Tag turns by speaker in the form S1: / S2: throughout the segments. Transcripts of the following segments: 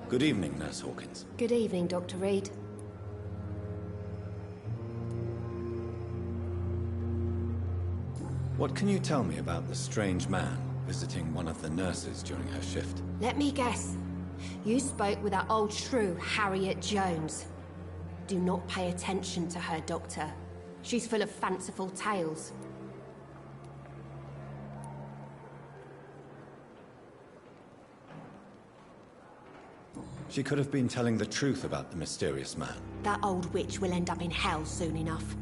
S1: Good evening, Nurse Hawkins.
S2: Good evening, Dr. Reed.
S1: What can you tell me about the strange man visiting one of the nurses during her shift?
S2: Let me guess. You spoke with that old shrew, Harriet Jones. Do not pay attention to her, Doctor. She's full of fanciful tales.
S1: She could have been telling the truth about the mysterious man.
S2: That old witch will end up in hell soon enough.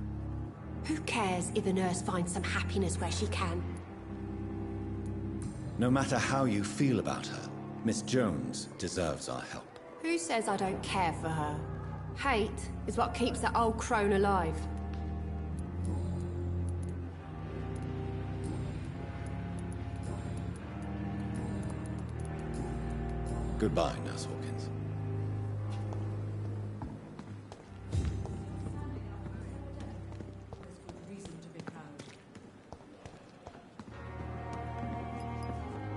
S2: Who cares if the nurse finds some happiness where she can?
S1: No matter how you feel about her, Miss Jones deserves our help.
S2: Who says I don't care for her? Hate is what keeps that old crone alive.
S1: Goodbye, Nurse Hawkins.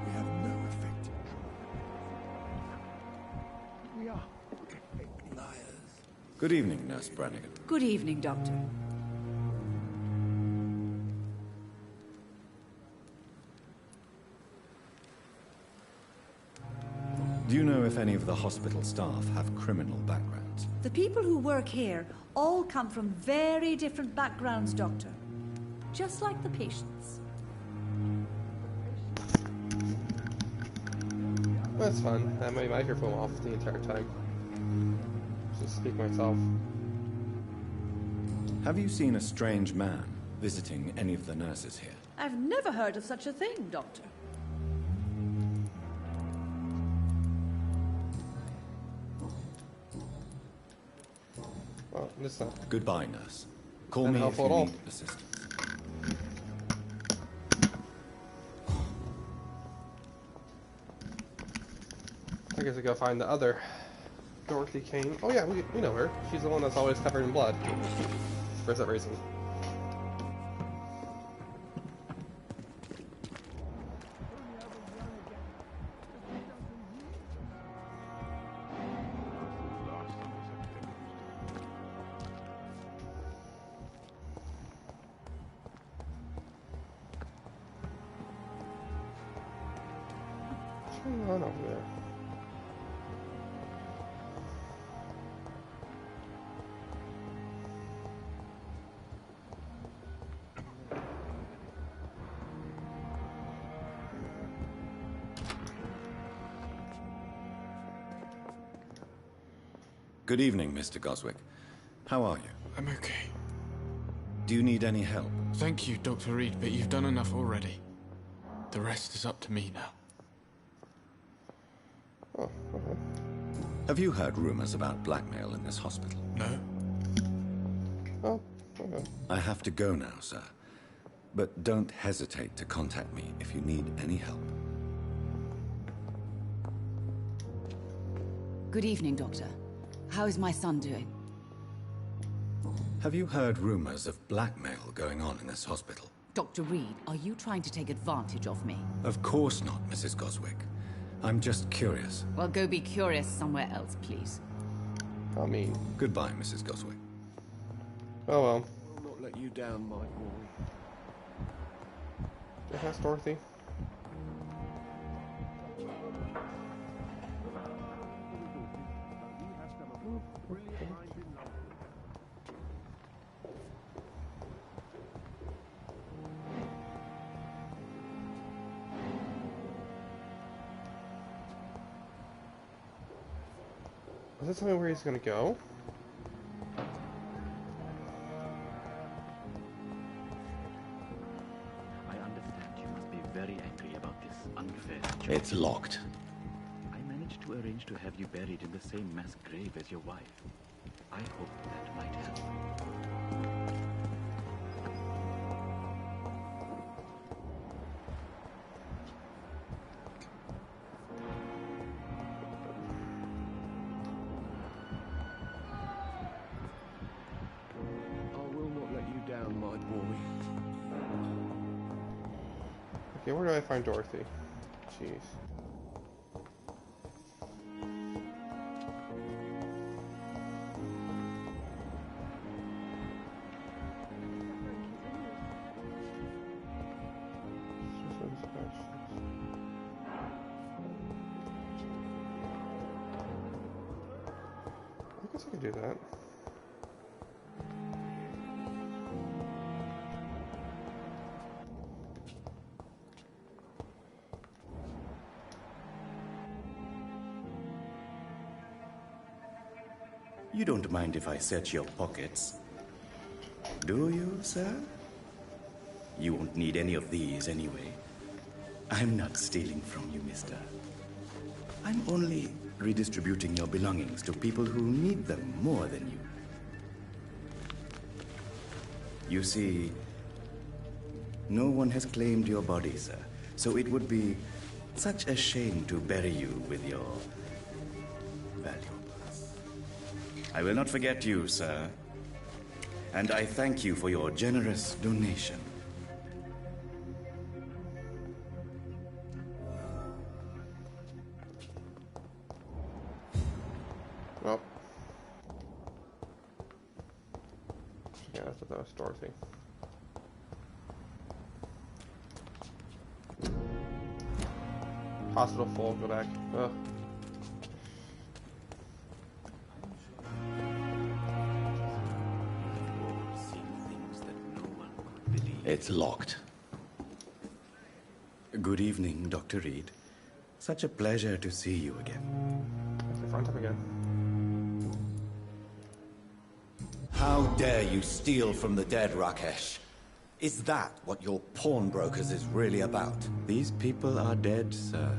S3: We have no effect. We are liars.
S1: Good evening, Nurse Brannigan.
S4: Good evening, Doctor.
S1: Do you know if any of the hospital staff have criminal backgrounds?
S4: The people who work here all come from very different backgrounds, Doctor. Just like the patients.
S5: That's fun. I have my microphone off the entire time. Just speak myself.
S1: Have you seen a strange man visiting any of the nurses here?
S4: I've never heard of such a thing, Doctor.
S5: Well, this not
S1: Goodbye, nurse. Call me if
S5: helpful
S1: you
S5: at all.
S1: need assistance.
S5: I guess I gotta find the other Dorothy Kane. Oh yeah, we know her. She's the one that's always covered in blood. For that reason. What's going on over there?
S1: Good evening, Mr. Goswick. How are you?
S6: I'm okay.
S1: Do you need any help?
S6: Thank you, Dr. Reed, but you've done enough already. The rest is up to me now.
S5: Oh, okay.
S1: Have you heard rumors about blackmail in this hospital?
S6: No?
S5: Oh, okay.
S1: I have to go now, sir. But don't hesitate to contact me if you need any help.
S7: Good evening, Doctor. How is my son doing?
S1: Have you heard rumors of blackmail going on in this hospital?
S7: Dr. Reed, are you trying to take advantage of me?
S1: Of course not, Mrs. Goswick. I'm just curious.
S7: Well, go be curious somewhere else, please.
S5: I mean,
S1: Goodbye, Mrs. Goswick.
S5: oh well.
S3: I'll not let you down, my boy.
S5: Yes, Dorothy. Does that tell me where he's gonna go?
S8: I understand you must be very angry about this unfair situation.
S1: It's locked.
S8: I managed to arrange to have you buried in the same mass grave as your wife. I hope that might help.
S5: Okay, where do I find Dorothy? Jeez. I guess I could do that.
S9: You don't mind if I search your pockets, do you, sir? You won't need any of these anyway. I'm not stealing from you, mister. I'm only redistributing your belongings to people who need them more than you. You see, no one has claimed your body, sir, so it would be such a shame to bury you with your valuables. I will not forget you, sir, and I thank you for your generous donation.
S5: Well. Yeah, I thought that was Dorothy. Hospital full, go back. Ugh.
S9: It's locked. Good evening, Dr. Reed. Such a pleasure to see you again.
S5: That's the front up again.
S10: How dare you steal from the dead, Rakesh? Is that what your pawnbrokers is really about?
S9: These people are dead, sir.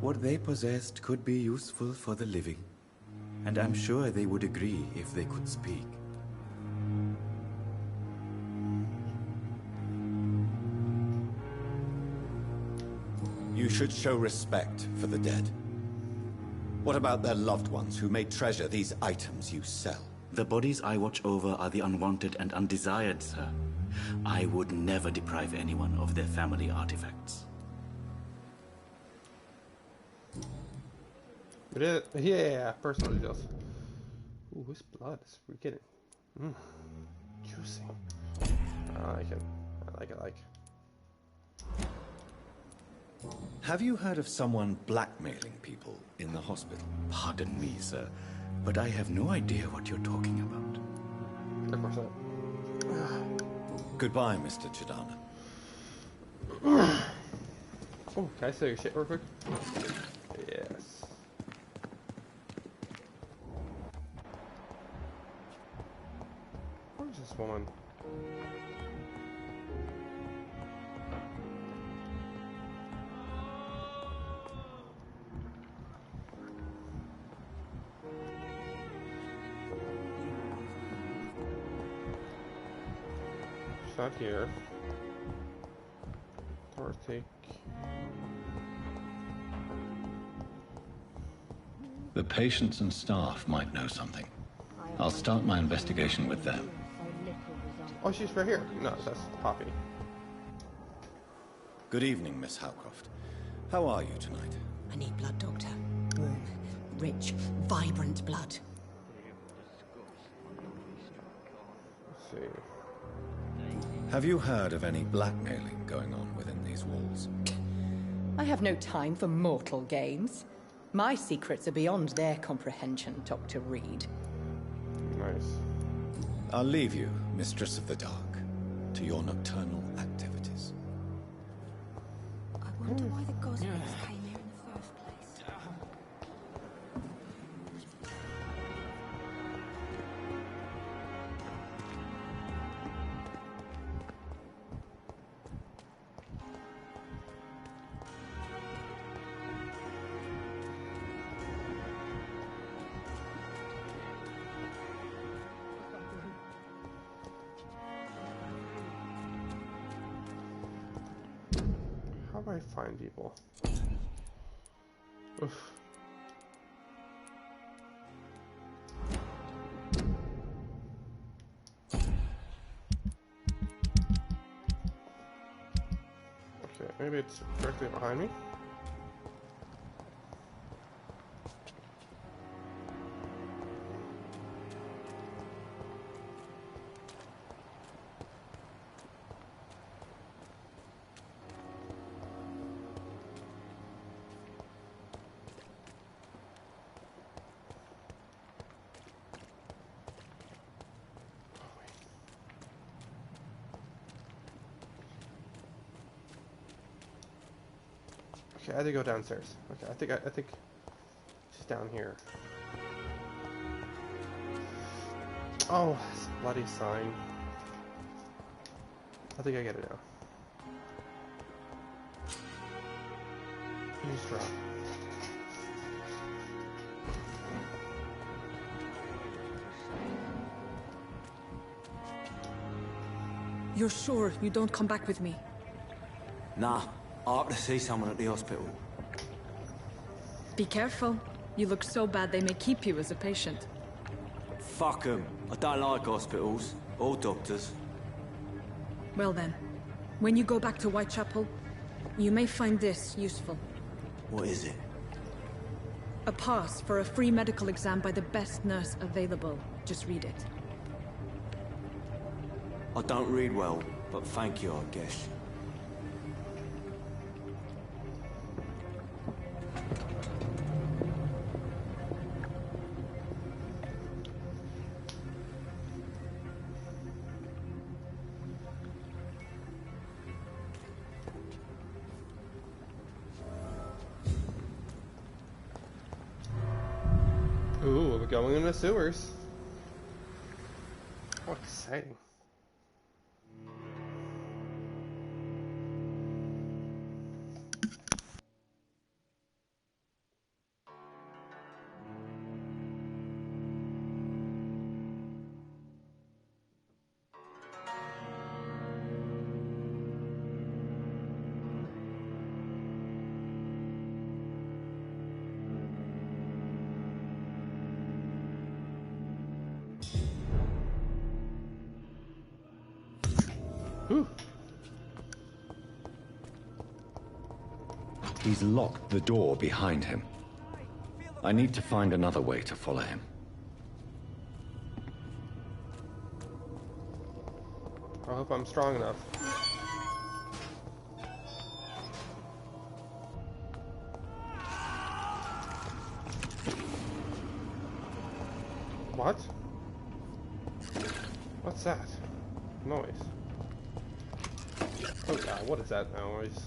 S9: What they possessed could be useful for the living. And I'm sure they would agree if they could speak.
S10: You should show respect for the dead. What about their loved ones who may treasure these items you sell?
S9: The bodies I watch over are the unwanted and undesired, sir. I would never deprive anyone of their family artifacts.
S5: But yeah, personal details. Ooh, this blood is we're getting juicy. I like it. I like it.
S10: Have you heard of someone blackmailing people in the hospital?
S9: Pardon me, sir, but I have no idea what you're talking about.
S5: Of course not.
S10: Goodbye, Mr. Chidana.
S5: Oh, can I say your shit real quick? Yes. Where's this woman? She's not here. Dorothy.
S11: The patients and staff might know something. I'll start my investigation with them.
S5: Oh, she's right here. No, that's Poppy.
S10: Good evening, Miss Howcroft. How are you tonight?
S12: I need blood, Doctor. Warm, rich, vibrant blood.
S5: Let's see.
S10: Have you heard of any blackmailing going on within these walls?
S12: I have no time for mortal games. My secrets are beyond their comprehension, Dr. Reed.
S5: Nice.
S10: I'll leave you, Mistress of the Dark, to your nocturnal activities.
S2: I wonder why the Goswings came here in the first place.
S5: How do I find people? Oof. Okay. maybe it's directly behind me. Okay, I had to go downstairs. Okay, I think she's down here. Oh, this bloody sign. I think I get it now. Eavesdrop.
S13: You're sure you don't come back with me?
S14: Nah, I ought to see someone at the hospital.
S13: Be careful. You look so bad they may keep you as a patient.
S14: Fuck 'em. I don't like hospitals. Or doctors.
S13: Well then, when you go back to Whitechapel, you may find this useful.
S14: What is it?
S13: A pass for a free medical exam by the best nurse available. Just read it.
S14: I don't read well, but thank you, I guess.
S5: Ooh, we're going in the sewers. Oh, exciting.
S1: He's locked the door behind him. I need to find another way to follow him.
S5: I hope I'm strong enough. What? What's that? Noise. Oh god, what is that noise?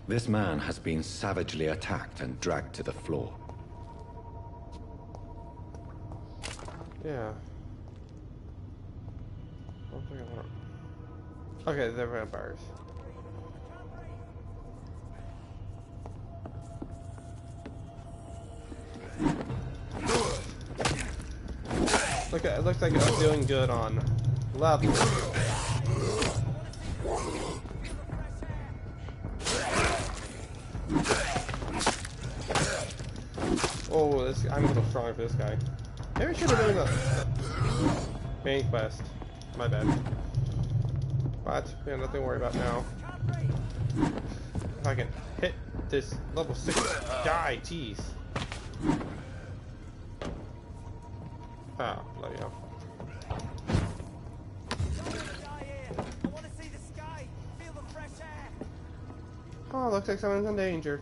S1: This man has been savagely attacked and dragged to the floor.
S5: Yeah. Okay, they're vampires. Okay, it looks like I'm doing good on level. Oh, this I'm a little strong for this guy. Maybe I should have done the main quest. My bad. But we have nothing to worry about now. If I can hit this level 6 guy, jeez. Ah, bloody hell. Oh, looks like someone's in danger.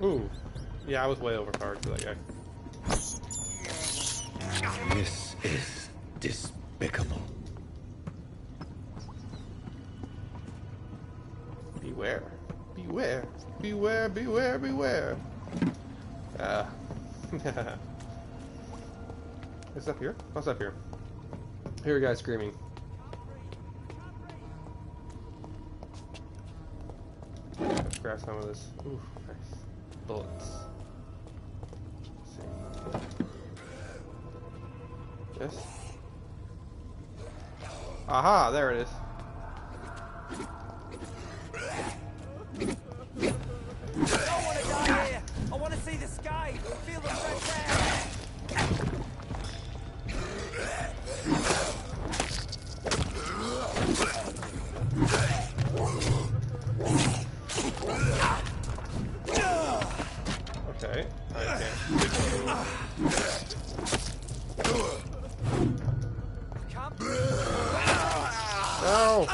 S5: Ooh. Yeah, I was way overpowered for that guy.
S1: This is despicable.
S5: Beware. Beware. Beware, beware, beware. Ah. What's up here? What's up here? Here, guys screaming. Let's grab some of this. Ooh, nice. Bullets. Let's see. Yes. Aha, there it is.
S14: I don't want to die here. I want to see the sky. Feel the fresh air.
S5: Okay, okay. No!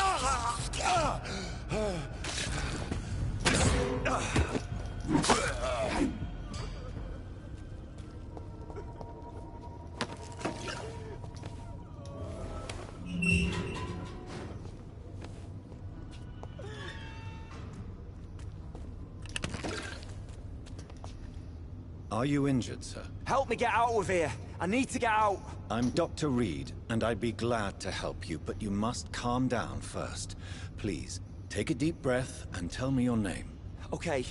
S1: Are you injured, sir?
S14: Help me get out of here. I need to get out.
S1: I'm Dr. Reed, and I'd be glad to help you, but you must calm down first. Please, take a deep breath and tell me your name.
S14: Okay.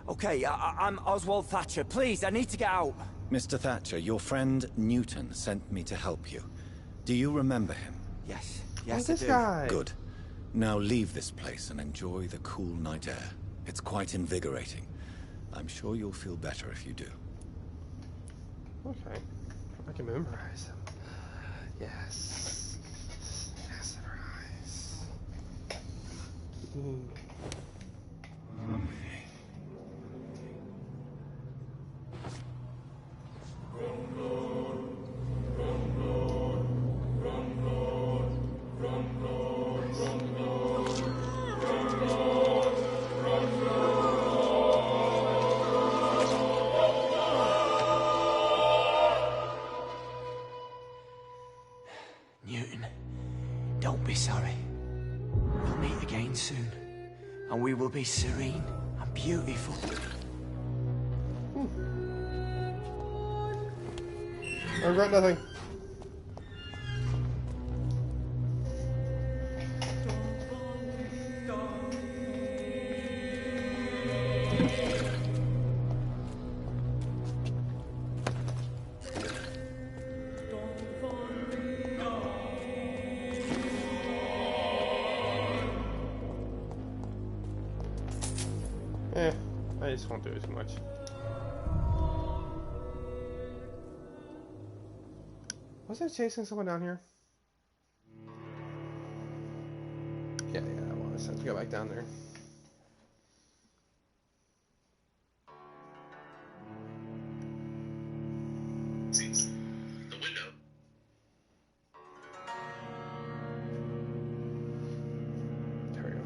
S14: Okay, I'm Oswald Thatcher. Please, I need to get out.
S1: Mr. Thatcher, your friend Newton sent me to help you. Do you remember him?
S14: Yes. Yes,
S5: I do.
S1: Good. Now leave this place and enjoy the cool night air. It's quite invigorating. I'm sure you'll feel better if you do.
S5: Okay. I can memorize them. Yes. Yes, memorize.
S14: Newton, don't be sorry. We'll meet again soon, and we will be serene and beautiful.
S5: I regret nothing. I just won't do it too much. Was I chasing someone down here? Yeah, I was. I have to go back down there.
S11: The window.
S5: There we go.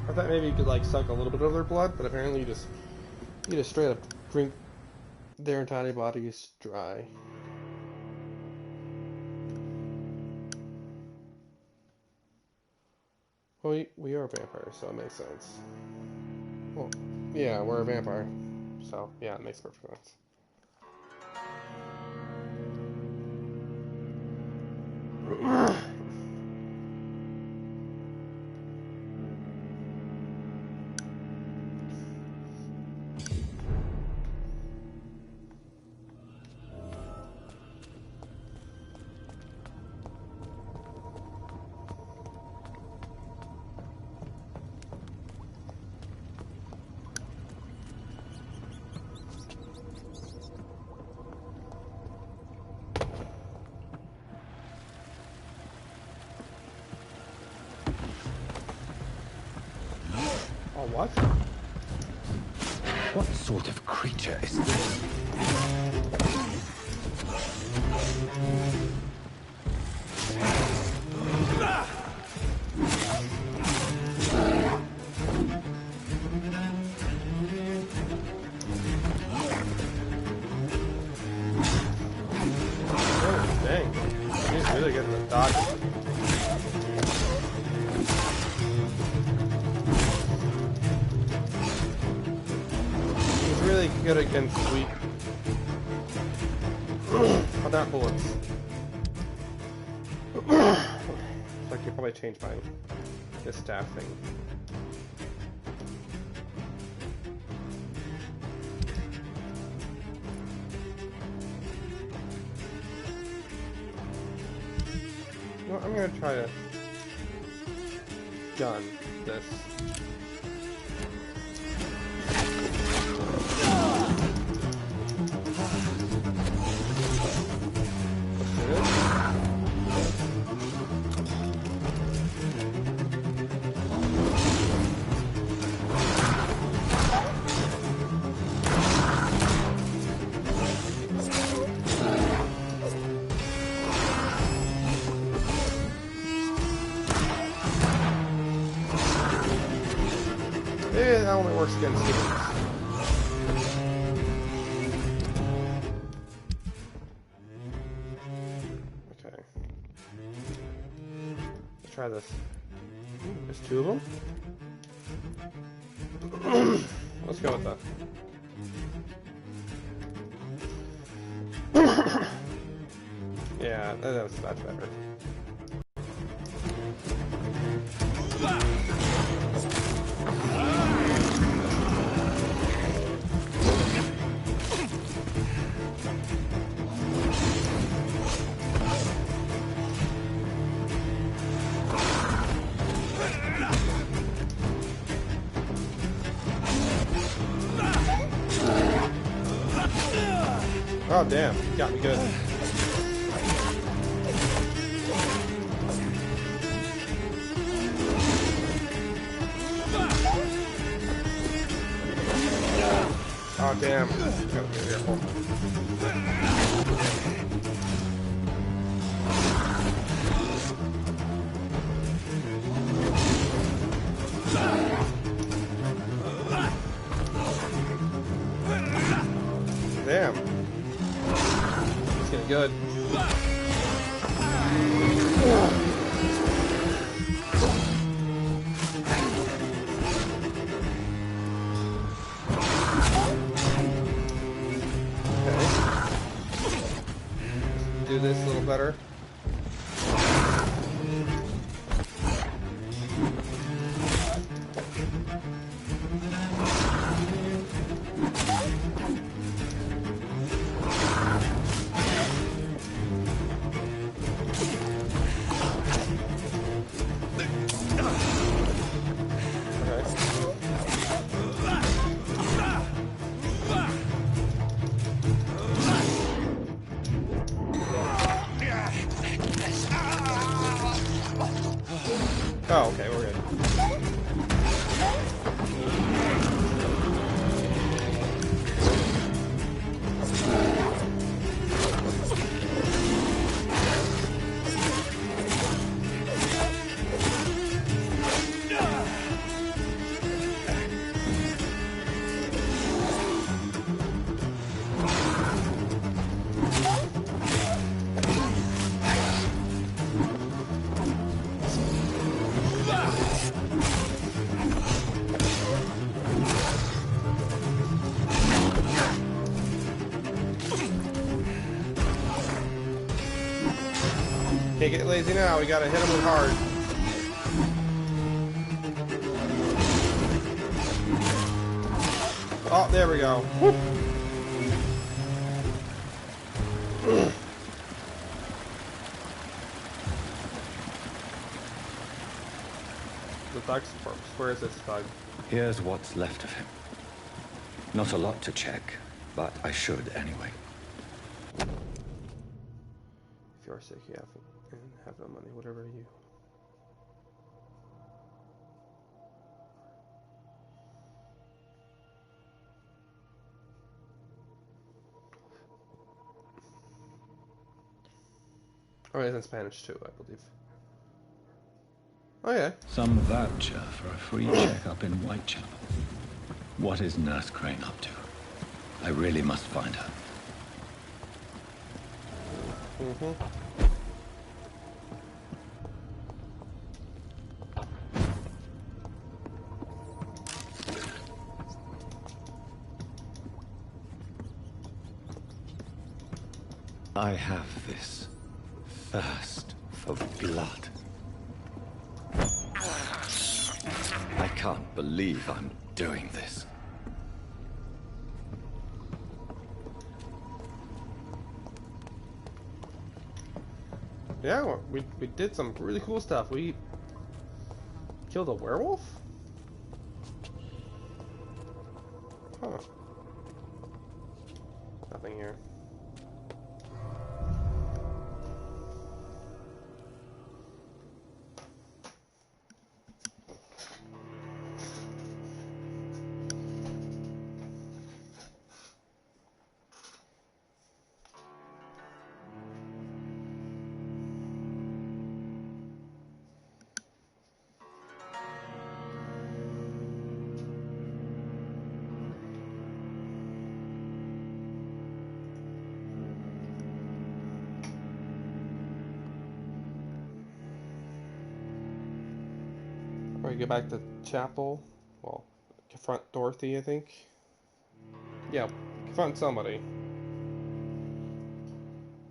S5: I thought maybe you could like suck a little bit of their blood, but apparently you just straight up drink their entire bodies dry. Well, we are vampires, so it makes sense. Well, yeah, we're a vampire, so yeah, it makes perfect sense. What?
S1: What sort of creature is this?
S5: Oh, dang. He's really getting the dodge. good against weak. Oh, not bullets. So I could probably change this staff thing. Well, I'm gonna try to gun this. It only works against humans. Okay. Let's try this. There's two of them. Let's go with that. Yeah, that's better. Oh damn, got me good. Oh damn, gotta be careful. Damn. It's getting good. Do this a little better. Oh, okay, we're good. Can't get lazy now, we gotta hit him with hard. Oh, there we go. Whoop. The thug's corpse. Where is this thug?
S1: Here's what's left of him. Not a lot to check, but I should anyway.
S5: If you are sick, you have no money, whatever you... Oh, it's in Spanish too, I believe. Oh yeah.
S11: Some voucher for a free checkup in Whitechapel. What is Nurse Crane up to? I really must find her.
S5: Mm-hmm.
S11: I have this thirst for blood. I can't believe I'm doing this.
S5: Yeah, well, we did some really cool stuff. We killed a werewolf? Huh. Nothing here. We get back to chapel. Well, confront Dorothy, I think. Yeah, confront somebody.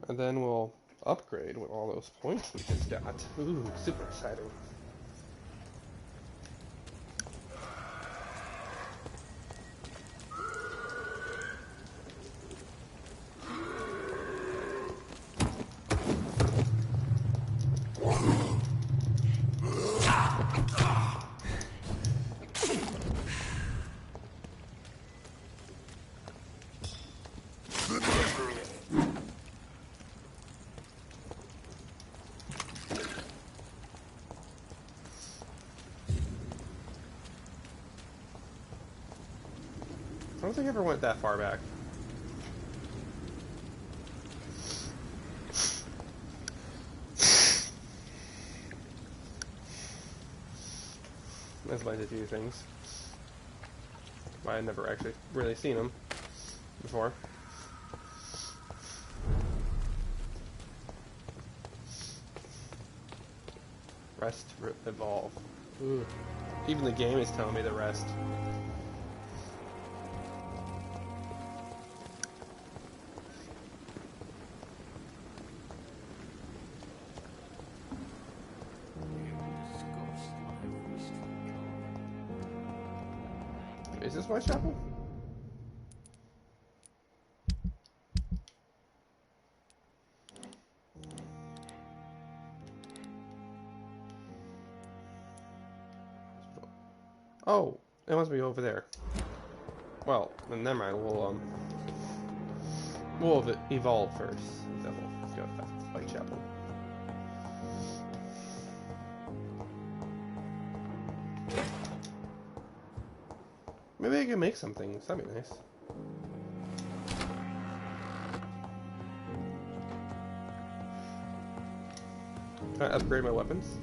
S5: And then we'll upgrade with all those points we just got. Ooh, super exciting. I don't think I ever went that far back. That's why I did a few things. Why I'd never actually really seen them before. Rest, evolve. Ooh. Even the game is telling me to rest. Is this Whitechapel? Oh, it must be over there. Well, then never mind. We'll evolve first. Then we'll go to Whitechapel. Maybe I can make some things. That'd be nice. Can I upgrade my weapons?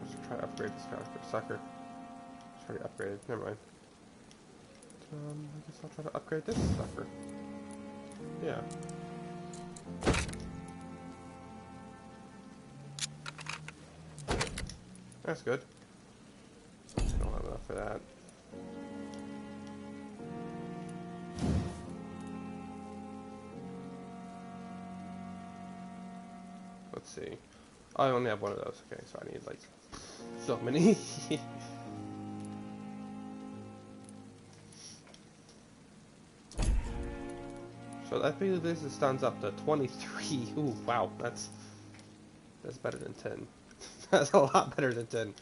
S5: Let's try to upgrade this sucker. It's already upgraded. Never mind. I guess I'll try to upgrade this sucker. Yeah. That's good. Don't have enough for that. Let's see. I only have one of those. Okay, so I need like so many. So I feel this stands up to 23. Ooh, wow, that's better than 10. That's a lot better than 10.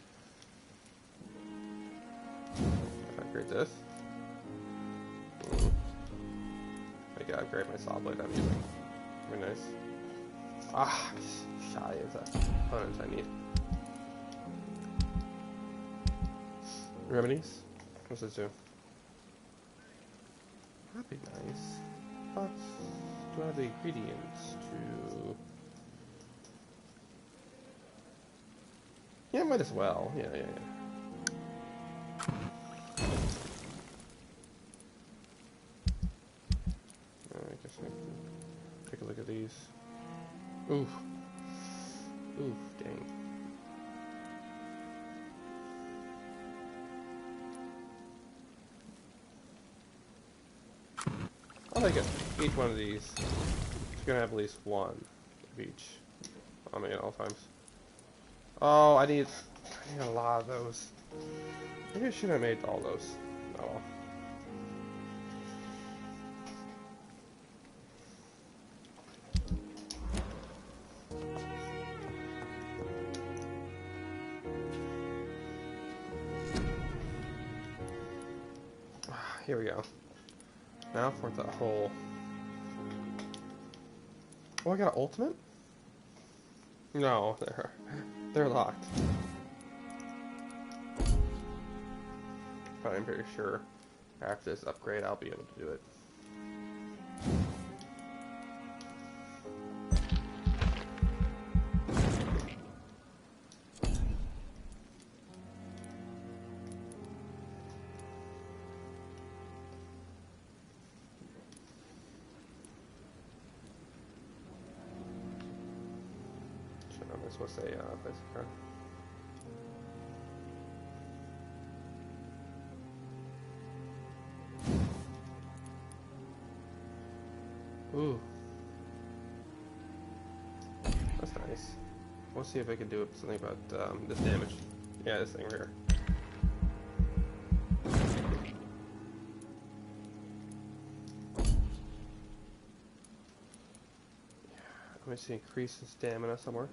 S5: Upgrade this. I gotta upgrade my saw blade I'm using. Very nice. Ah, shy is a component I need. Remedies? What's this do? That'd be nice. But do I have the ingredients to... Yeah, might as well. Yeah. I guess I can take a look at these. Oof, dang. I like it. each one of these is gonna have at least one of each. I mean, at all times. Oh, I need a lot of those. Maybe I should have made all those. Oh well. Here we go. Now for the whole... Oh, I got an ultimate? No, they're locked. But I'm pretty sure after this upgrade I'll be able to do it. I'm supposed to say basic card. Ooh. That's nice. We'll see if I can do something about this damage. Yeah, this thing right here. Let me see, increase in stamina somewhere.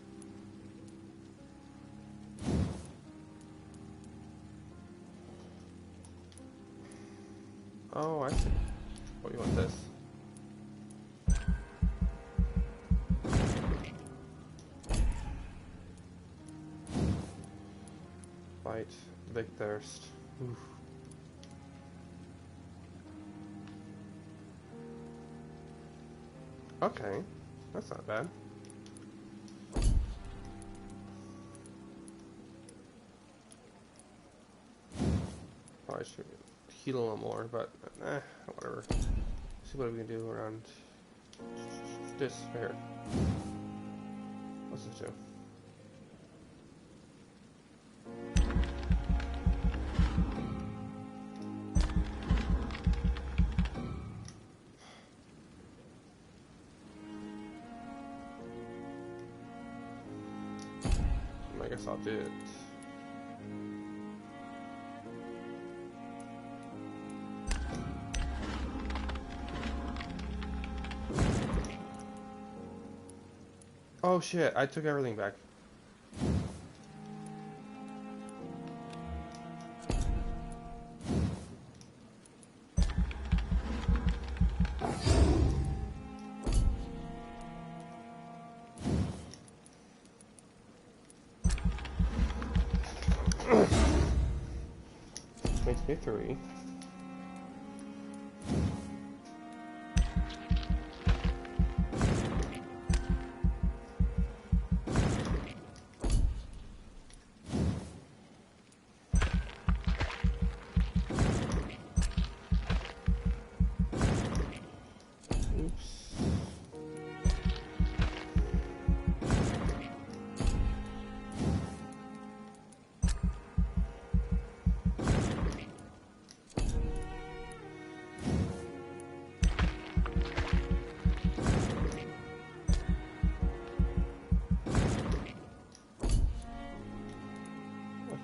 S5: Oh, I see. Oh, you want this? Fight, big thirst. Oof. Okay, that's not bad. Probably should heal a little more, but whatever. See what we can do around this right here. What's this do? I guess I'll do it. Oh shit, I took everything back. Makes me 3.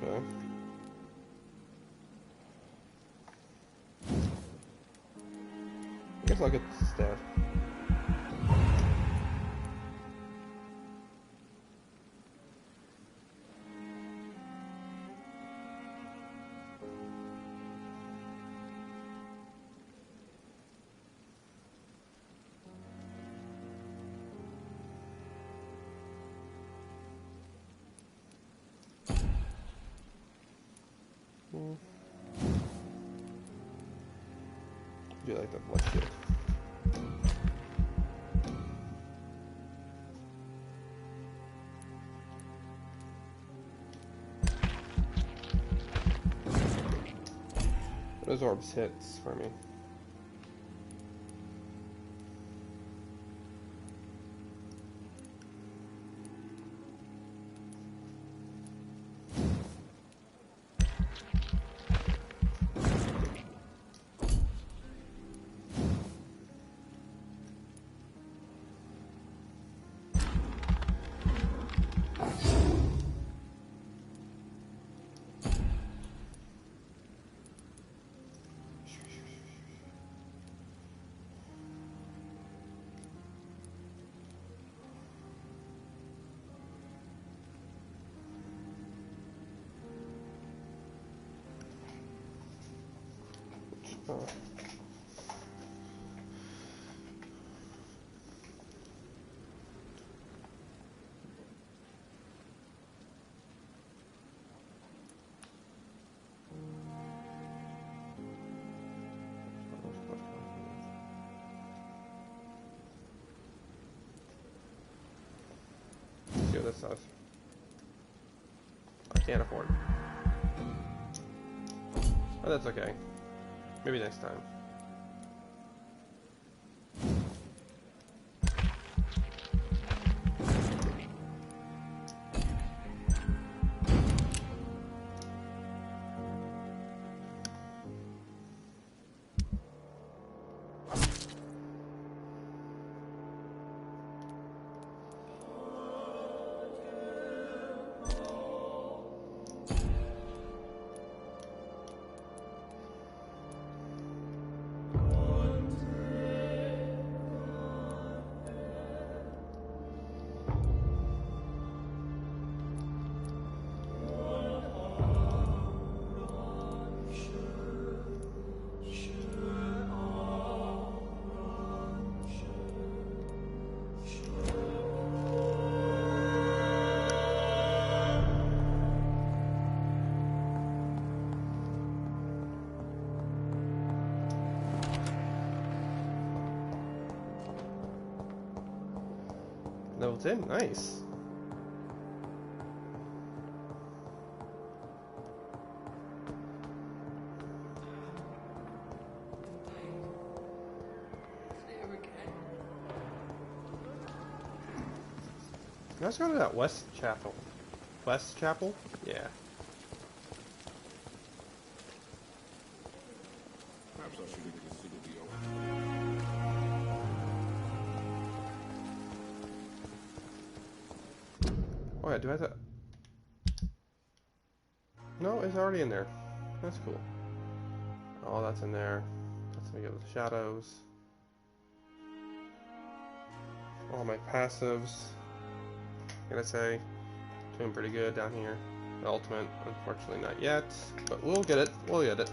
S5: Okay. I guess I'll get the staff. Do you like that blood shield? Those orbs hits for me. Oh. Let's see what this says. I can't afford. Oh, that's okay. Maybe next time. Level 10, nice. Let's go to that West Chapel. West Chapel? Yeah.
S3: Perhaps I should consider the
S5: Oh yeah, do I have to... No, it's already in there. That's cool. Oh, that's in there. That's gonna go with the shadows. All my passives. I'm gonna say, doing pretty good down here. The ultimate, unfortunately not yet, but we'll get it. We'll get it.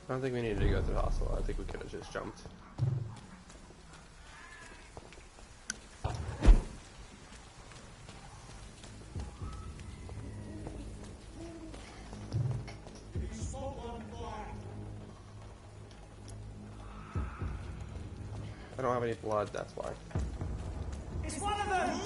S5: I don't think we needed to go to the hospital. I think we could have just jumped. I don't have any blood, that's why.
S14: It's one of them!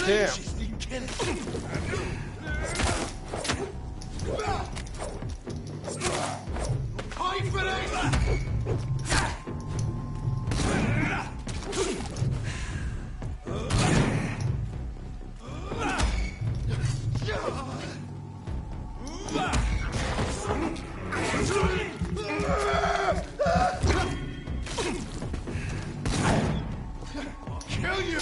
S5: Damn.
S14: Kill you!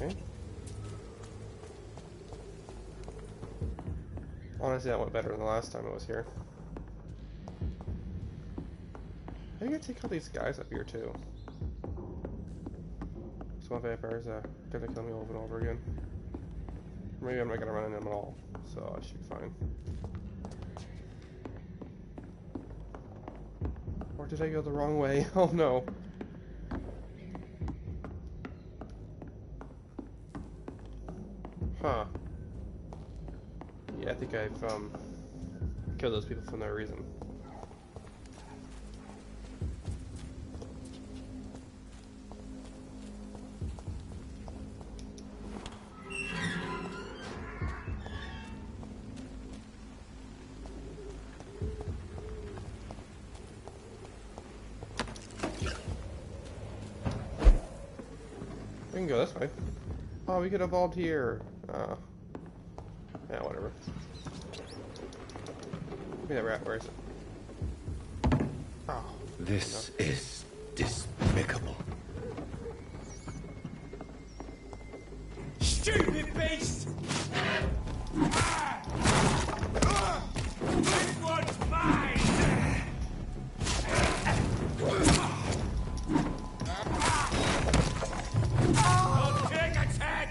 S5: Okay. Honestly, that went better than the last time I was here. I think I take out these guys up here too. Small vampires are gonna kill me over and over again. Maybe I'm not gonna run into them at all, so I should be fine. Or did I go the wrong way? Oh no. Huh. Yeah, I think I've killed those people for no reason. We can go this way. Oh, we could have evolved here. Yeah, whatever. Give me that rat, where is it? Oh.
S1: This is despicable.
S14: Stupid beast! This one's mine! I'll take its head!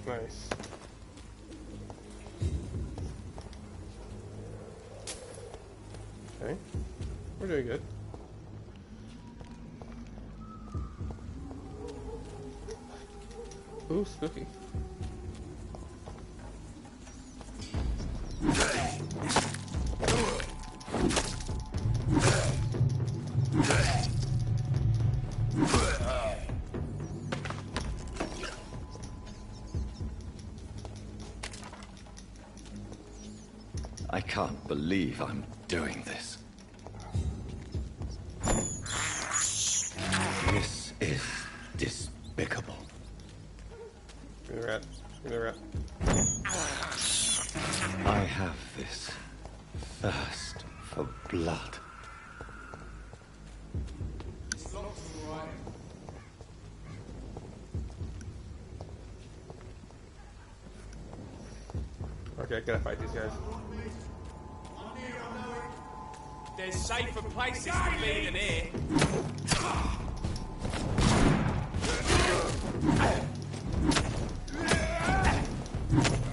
S5: Nice. Okay. We're doing good. Ooh, spooky.
S1: I can't believe I'm doing this. This is despicable.
S5: Give me the rat. Give me the rat.
S1: I have this thirst for blood.
S5: Okay, I gotta fight these guys.
S14: There's safer places to be than here.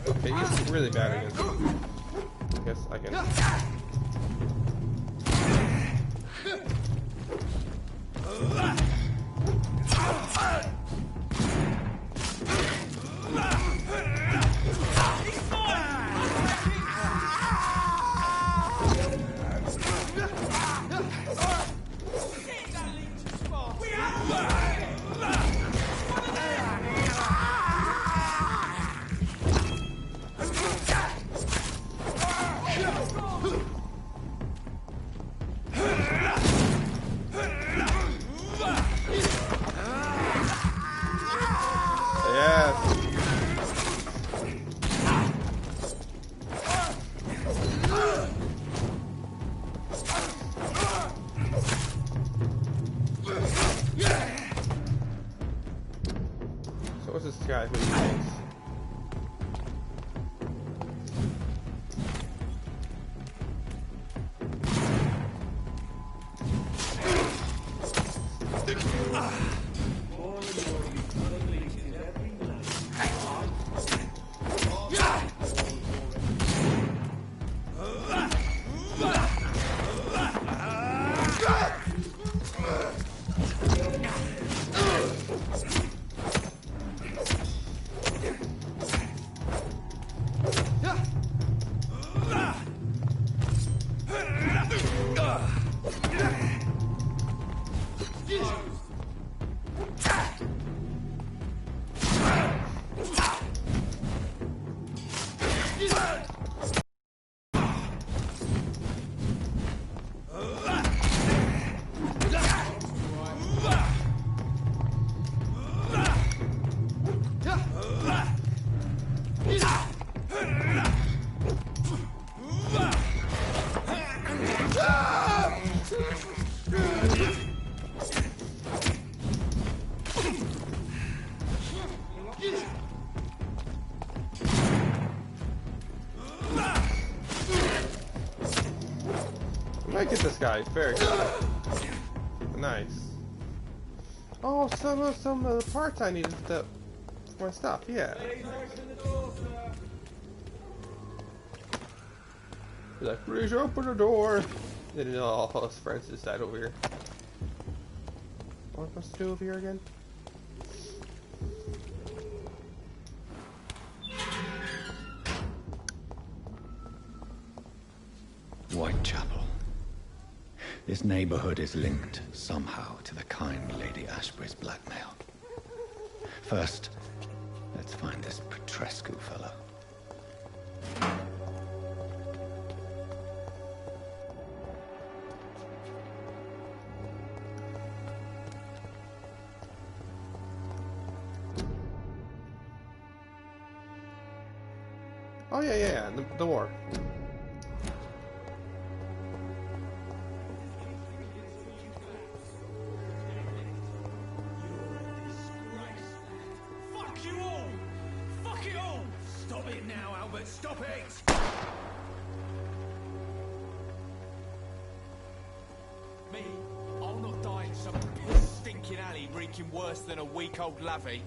S5: Okay, he's really bad against him. I guess I can. might get this guy. Very good. Nice. Oh, some of the parts I needed for my stuff. Yeah. He's like, please open the door. Then all his friends decide over here. What am I supposed to do over here again?
S11: Whitechapel. This neighborhood is linked somehow to the kind Lady Ashbury's blackmail. First, let's find this Petrescu fellow.
S5: Oh yeah, the war.
S15: Fuck you all! Fuck it all! Stop it now, Albert, stop it! Me? I'll not die in some piss-stinking alley reeking worse than a week-old lavvy.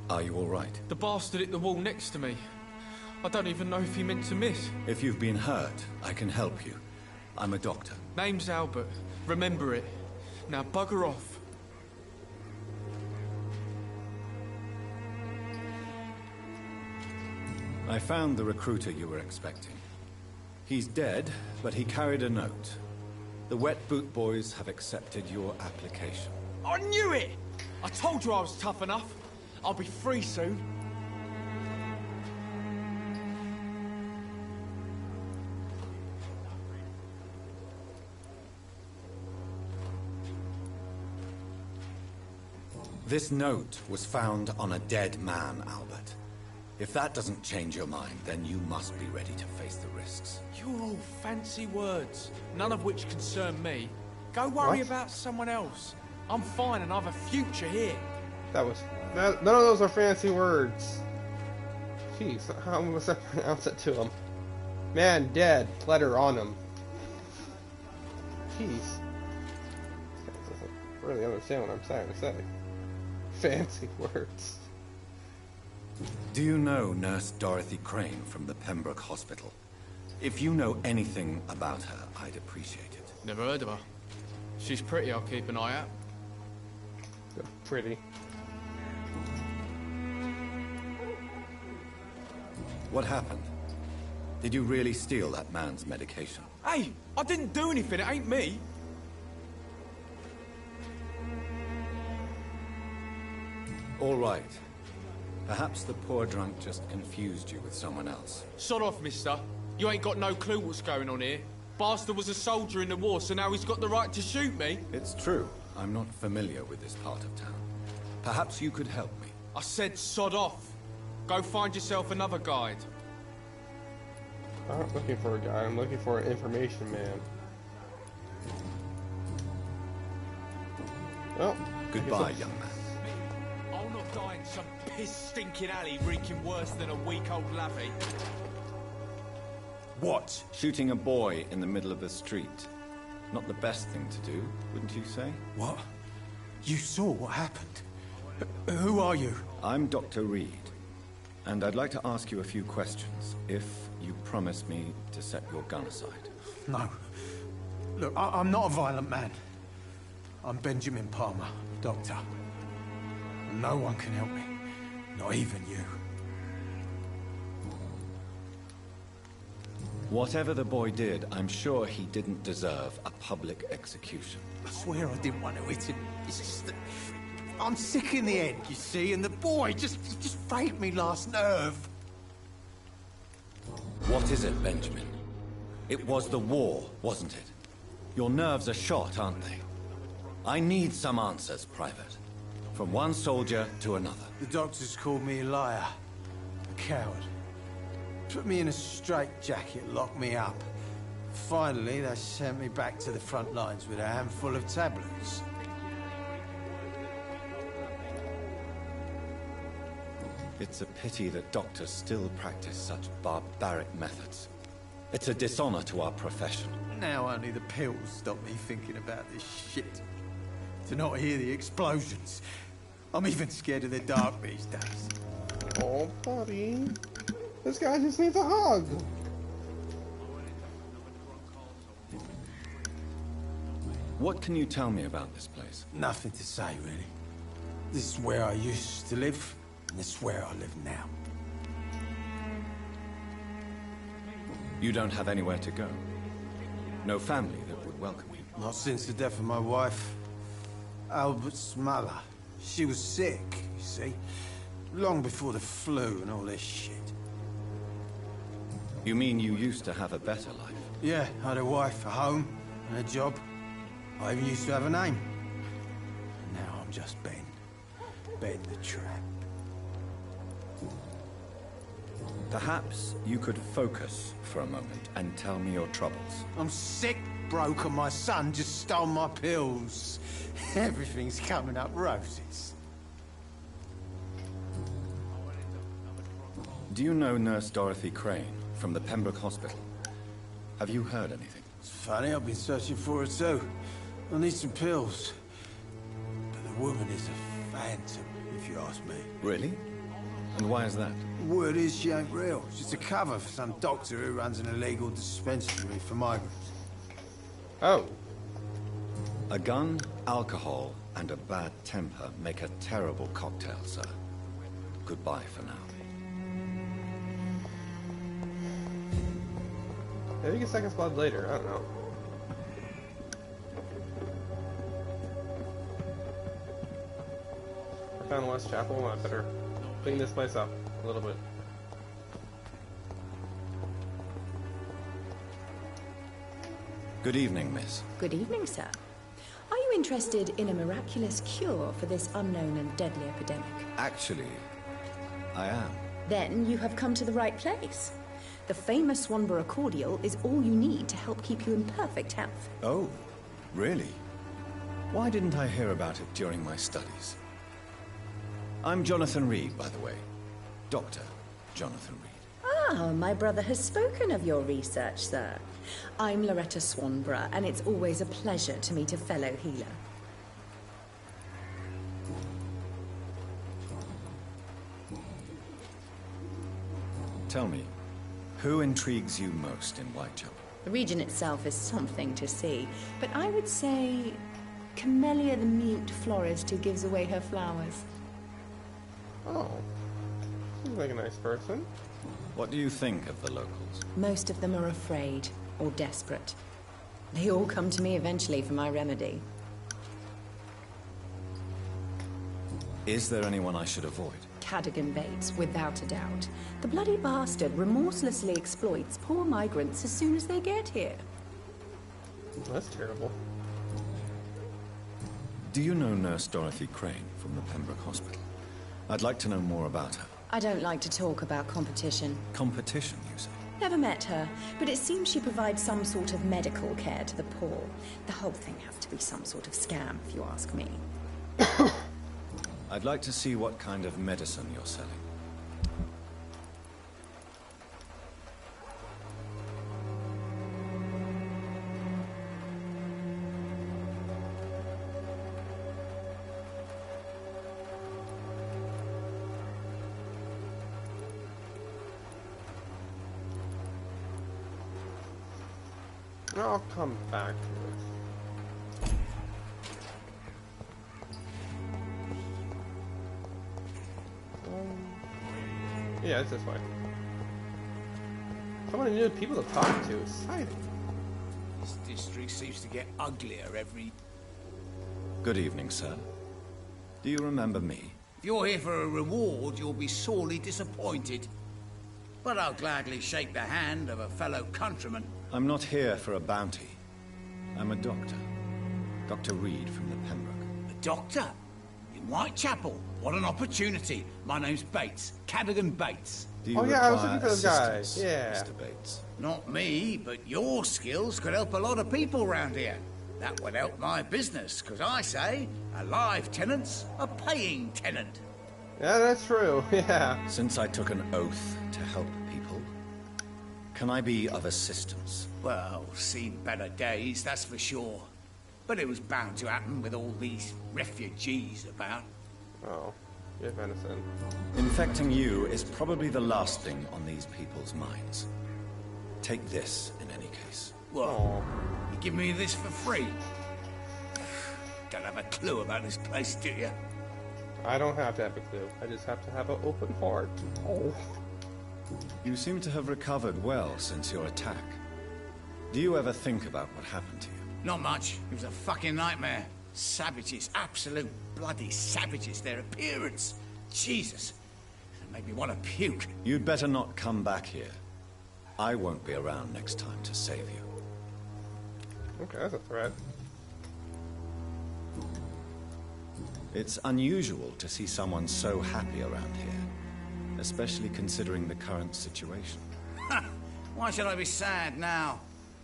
S1: Are you all right?
S6: The bastard hit the wall next to me. I don't even know if he meant to miss.
S1: If you've been hurt, I can help you. I'm a doctor.
S6: Name's Albert. Remember it. Now bugger off.
S1: I found the recruiter you were expecting. He's dead, but he carried a note. The Wet Boot Boys have accepted your application.
S6: I knew it! I told you I was tough enough. I'll be free soon.
S1: This note was found on a dead man, Albert. If that doesn't change your mind, then you must be ready to face the risks.
S6: You're all fancy words, none of which concern me. Go worry about someone else. I'm fine and I've a future here.
S5: None of those are fancy words. Jeez, how must I pronounce it to him? Man dead, letter on him. Jeez. This guy doesn't really understand what I'm trying to say. Fancy words.
S1: Do you know Nurse Dorothy Crane from the Pembroke Hospital? If you know anything about her, I'd appreciate it.
S6: Never heard of her. She's pretty, I'll keep an eye out.
S5: Pretty.
S1: What happened? Did you really steal that man's medication?
S6: Hey, I didn't do anything, it ain't me.
S1: All right. Perhaps the poor drunk just confused you with someone else.
S6: Sod off, mister. You ain't got no clue what's going on here. Bastard was a soldier in the war, so now he's got the right to shoot me.
S1: It's true. I'm not familiar with this part of town. Perhaps you could help me.
S6: I said sod off. Go find yourself another guide.
S5: I'm not looking for a guy, I'm looking for an information man. Well,
S1: goodbye, young man.
S6: I'll not die in some piss-stinking alley reeking worse than a week-old lavvy.
S1: What? Shooting a boy in the middle of the street. Not the best thing to do, wouldn't you say?
S14: What? You saw what happened? Who are you?
S1: I'm Dr. Reed. And I'd like to ask you a few questions, if you promise me to set your gun aside.
S14: No. Look, I'm not a violent man. I'm Benjamin Palmer, doctor. No one can help me. Not even you.
S1: Whatever the boy did, I'm sure he didn't deserve a public execution.
S14: I swear I didn't want to hit him. It's just that I'm sick in the head, you see, and the boy just frayed me last nerve.
S1: What is it, Benjamin? It was the war, wasn't it? Your nerves are shot, aren't they? I need some answers, Private. From one soldier to another.
S14: The doctors called me a liar. A coward. Put me in a straitjacket, locked me up. Finally, they sent me back to the front lines with a handful of tablets.
S1: It's a pity that doctors still practice such barbaric methods. It's a dishonor to our profession.
S14: Now only the pills stop me thinking about this shit. To not hear the explosions. I'm even scared of the dark these days.
S5: Oh, buddy. This guy just needs a hug.
S1: What can you tell me about this place?
S14: Nothing to say, really. This is where I used to live, and this is where I live now.
S1: You don't have anywhere to go? No family that would welcome you?
S14: Not since the death of my wife, Albert's mother. She was sick, you see. Long before the flu and all this shit.
S1: You mean you used to have a better life?
S14: Yeah, I had a wife, a home, and a job. I even used to have a name. And now I'm just Ben. Ben the Tramp.
S1: Perhaps you could focus for a moment and tell me your troubles.
S14: I'm sick, broke, and my son just stole my pills. Everything's coming up roses.
S1: Do you know Nurse Dorothy Crane from the Pembroke Hospital? Have you heard anything?
S14: It's funny, I've been searching for her too. I need some pills. But the woman is a phantom, if you ask me.
S1: Really? And why is that?
S14: Word is she ain't real. She's a cover for some doctor who runs an illegal dispensary for migrants.
S5: Oh.
S1: A gun, alcohol, and a bad temper make a terrible cocktail, sir. Goodbye for now.
S5: Maybe get second squad later, I don't know. I found West Chapel, I better clean this place up a little bit.
S1: Good evening, miss.
S16: Good evening, sir. Are you interested in a miraculous cure for this unknown and deadly epidemic?
S1: Actually, I am.
S16: Then you have come to the right place. The famous Swanborough cordial is all you need to help keep you in perfect health.
S1: Oh, really? Why didn't I hear about it during my studies? I'm Jonathan Reed, by the way. Dr. Jonathan Reed.
S16: Ah, my brother has spoken of your research, sir. I'm Loretta Swanborough, and it's always a pleasure to meet a fellow healer.
S1: Tell me, who intrigues you most in Whitechapel?
S16: The region itself is something to see, but I would say Camellia the mute florist who gives away her flowers.
S5: Oh. Seems like a nice person.
S1: What do you think of the locals?
S16: Most of them are afraid or desperate. They all come to me eventually for my remedy.
S1: Is there anyone I should avoid?
S16: Cadogan Bates, without a doubt. The bloody bastard remorselessly exploits poor migrants as soon as they get here.
S5: That's terrible.
S1: Do you know Nurse Dorothy Crane from the Pembroke Hospital? I'd like to know more about her.
S16: I don't like to talk about competition.
S1: Competition, you say?
S16: Never met her, but it seems she provides some sort of medical care to the poor. The whole thing has to be some sort of scam, if you ask me.
S1: I'd like to see what kind of medicine you're selling.
S5: I'll come back to it. Yeah, it's this way. So many new people to talk to. Exciting.
S15: This district seems to get uglier every...
S1: Good evening, sir. Do you remember me?
S17: If you're here for a reward, you'll be sorely disappointed. But I'll gladly shake the hand of a fellow countryman.
S1: I'm not here for a bounty. I'm a doctor. Dr. Reed from the Pembroke.
S17: A doctor? In Whitechapel? What an opportunity. My name's Bates. Cadogan Bates.
S1: Do you
S5: I was looking
S1: require
S5: for this guy.
S1: assistance,
S5: Yeah.
S1: Mr. Bates?
S17: Not me, but your skills could help a lot of people round here. That would help my business, because I say, a live tenant's a paying tenant.
S5: Yeah, that's true. Yeah.
S1: Since I took an oath to help people, can I be of assistance?
S17: Well, seen better days, that's for sure. But it was bound to happen with all these refugees about.
S5: Oh, yeah, venison.
S1: Infecting you is probably the last thing on these people's minds. Take this, in any case.
S17: What? You give me this for free? Don't have a clue about this place, do you?
S5: I don't have to have a clue. I just have to have an open heart. Oh.
S1: You seem to have recovered well since your attack. Do you ever think about what happened to you?
S17: Not much. It was a fucking nightmare. Savages, absolute bloody savages. Their appearance. Jesus. It made me want to puke.
S1: You'd better not come back here. I won't be around next time to save you.
S5: Okay, that's a threat.
S1: It's unusual to see someone so happy around here, especially considering the current situation.
S17: Why should I be sad now?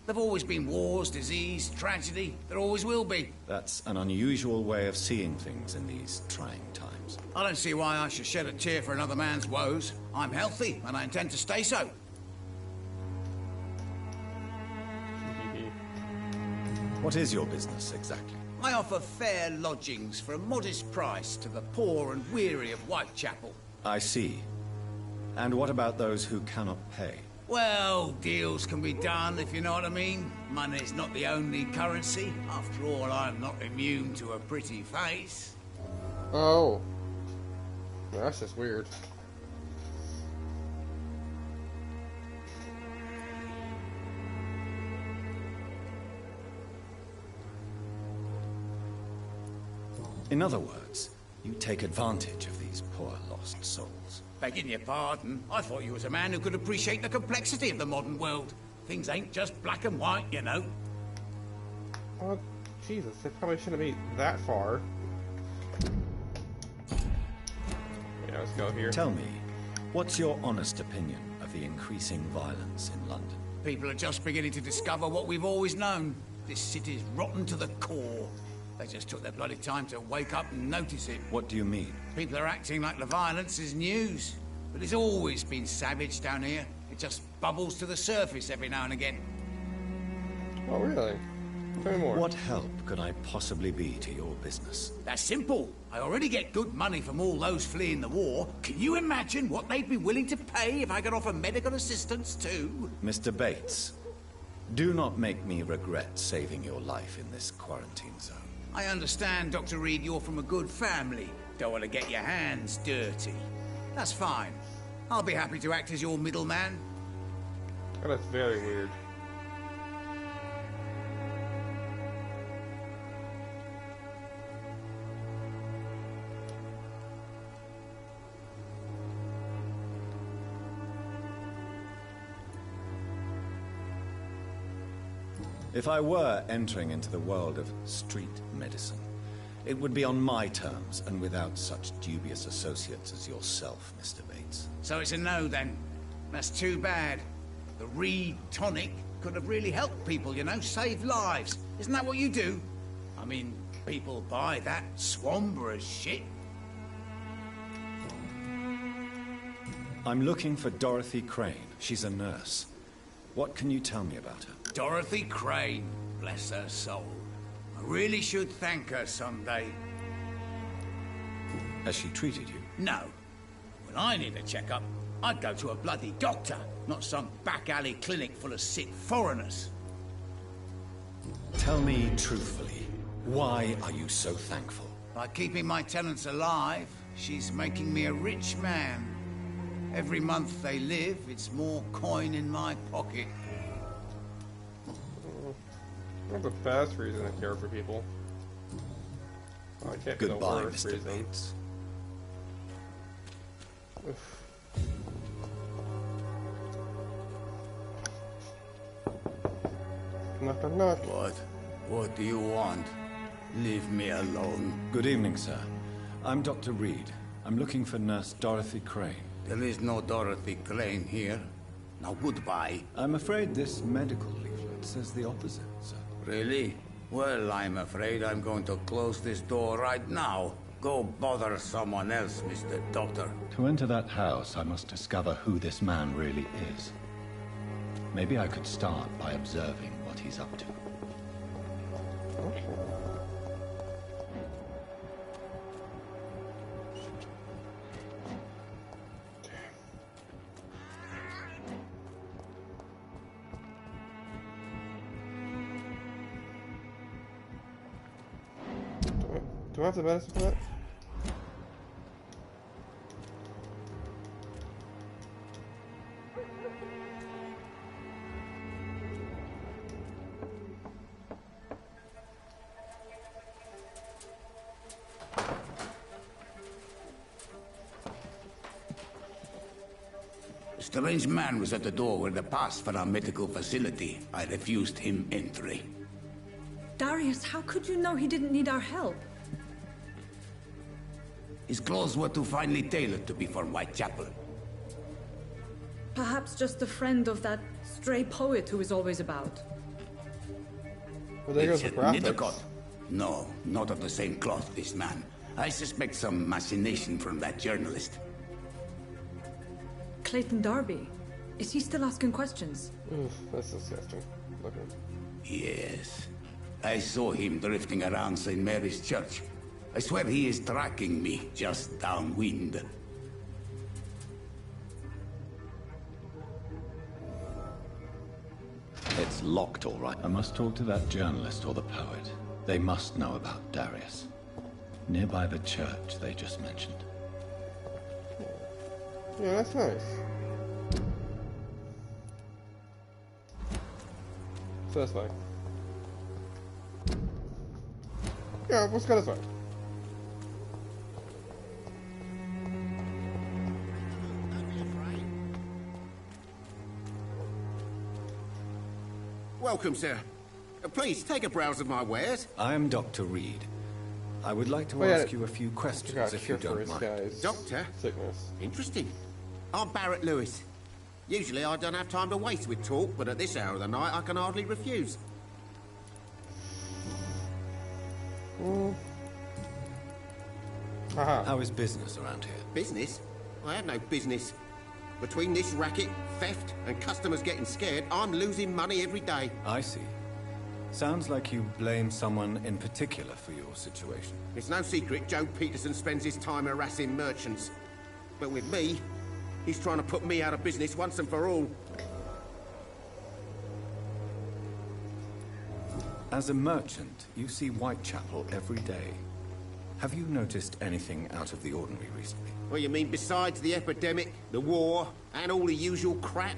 S17: There've always been wars, disease, tragedy. There always will be.
S1: That's an unusual way of seeing things in these trying times.
S17: I don't see why I should shed a tear for another man's woes. I'm healthy, and I intend to stay so.
S1: What is your business, exactly?
S17: I offer fair lodgings for a modest price to the poor and weary of Whitechapel.
S1: I see. And what about those who cannot pay?
S17: Well, deals can be done, if you know what I mean. Money's not the only currency. After all, I'm not immune to a pretty face.
S5: Oh. That's just weird.
S1: In other words, you take advantage of these poor lost souls.
S17: Begging your pardon, I thought you was a man who could appreciate the complexity of the modern world. Things ain't just black and white, you know.
S5: Oh, Jesus, they probably shouldn't be that far. Yeah, let's go here.
S1: Tell me, what's your honest opinion of the increasing violence in London?
S17: People are just beginning to discover what we've always known. This city's rotten to the core. They just took their bloody time to wake up and notice it.
S1: What do you mean?
S17: People are acting like the violence is news. But it's always been savage down here. It just bubbles to the surface every now and again.
S5: Oh, really? Tell me more.
S1: What help could I possibly be to your business?
S17: That's simple. I already get good money from all those fleeing the war. Can you imagine what they'd be willing to pay if I could offer medical assistance too?
S1: Mr. Bates, do not make me regret saving your life in this quarantine zone.
S17: I understand, Dr. Reed, you're from a good family. Don't want to get your hands dirty. That's fine. I'll be happy to act as your middleman.
S5: Oh, that's very weird.
S1: If I were entering into the world of street medicine, it would be on my terms and without such dubious associates as yourself, Mr. Bates.
S17: So it's a no, then. That's too bad. The Reed tonic could have really helped people, you know, save lives. Isn't that what you do? I mean, people buy that Swamborough shit.
S1: I'm looking for Dorothy Crane. She's a nurse. What can you tell me about her?
S17: Dorothy Crane, bless her soul. I really should thank her someday.
S1: Has she treated you?
S17: No. When I need a checkup, I'd go to a bloody doctor, not some back alley clinic full of sick foreigners.
S1: Tell me truthfully, why are you so thankful?
S17: By keeping my tenants alive, she's making me a rich man. Every month they live, it's more coin in my pocket.
S5: Not the best reason to care for people. Oh, it can't be the
S1: Goodbye,
S5: worst
S1: Mr.
S5: reason.
S1: Bates.
S5: Oof. Knock, knock.
S17: What do you want? Leave me alone.
S1: Good evening, sir. I'm Dr. Reed. I'm looking for Nurse Dorothy Crane.
S17: There is no Dorothy Crane here. Now goodbye.
S1: I'm afraid this medical leaflet says the opposite, sir.
S17: Really? Well, I'm afraid I'm going to close this door right now. Go bother someone else, Mr. Doctor.
S11: To enter that house, I must discover who this man really is. Maybe I could start by observing what he's up to.
S5: Okay. Do I have the medicine for that?
S17: A strange man was at the door with a pass for our medical facility. I refused him entry.
S13: Darius, how could you know he didn't need our help?
S17: His clothes were too finely tailored to be for Whitechapel.
S13: Perhaps just a friend of that stray poet who is always about.
S5: Well, there goes the graphics.
S17: Niddercott. No, not of the same cloth, this man. I suspect some machination from that journalist.
S13: Clayton Darby. Is he still asking questions?
S5: Oof, that's disgusting. Looking.
S17: Yes. I saw him drifting around St. Mary's Church. I swear he is tracking me just downwind.
S11: It's locked, all right. I must talk to that journalist or the poet. They must know about Darius. Nearby the church they just mentioned.
S5: Yeah, that's nice. So that's fine. Yeah, let's go this way.
S18: Welcome, sir. Please, take a browse of my wares.
S1: I am Dr. Reed. I would like to ask you a few questions, if you don't mind.
S18: Doctor?
S5: Sickness.
S18: Interesting. I'm Barrett Lewis. Usually I don't have time to waste with talk, but at this hour of the night I can hardly refuse.
S1: How is business around here?
S18: Business? I have no business. Between this racket, theft, and customers getting scared, I'm losing money every day.
S1: I see. Sounds like you blame someone in particular for your situation.
S18: It's no secret Joe Peterson spends his time harassing merchants. But with me, he's trying to put me out of business once and for all.
S1: As a merchant, you see Whitechapel every day. Have you noticed anything out of the ordinary recently?
S18: What you mean besides the epidemic, the war, and all the usual crap?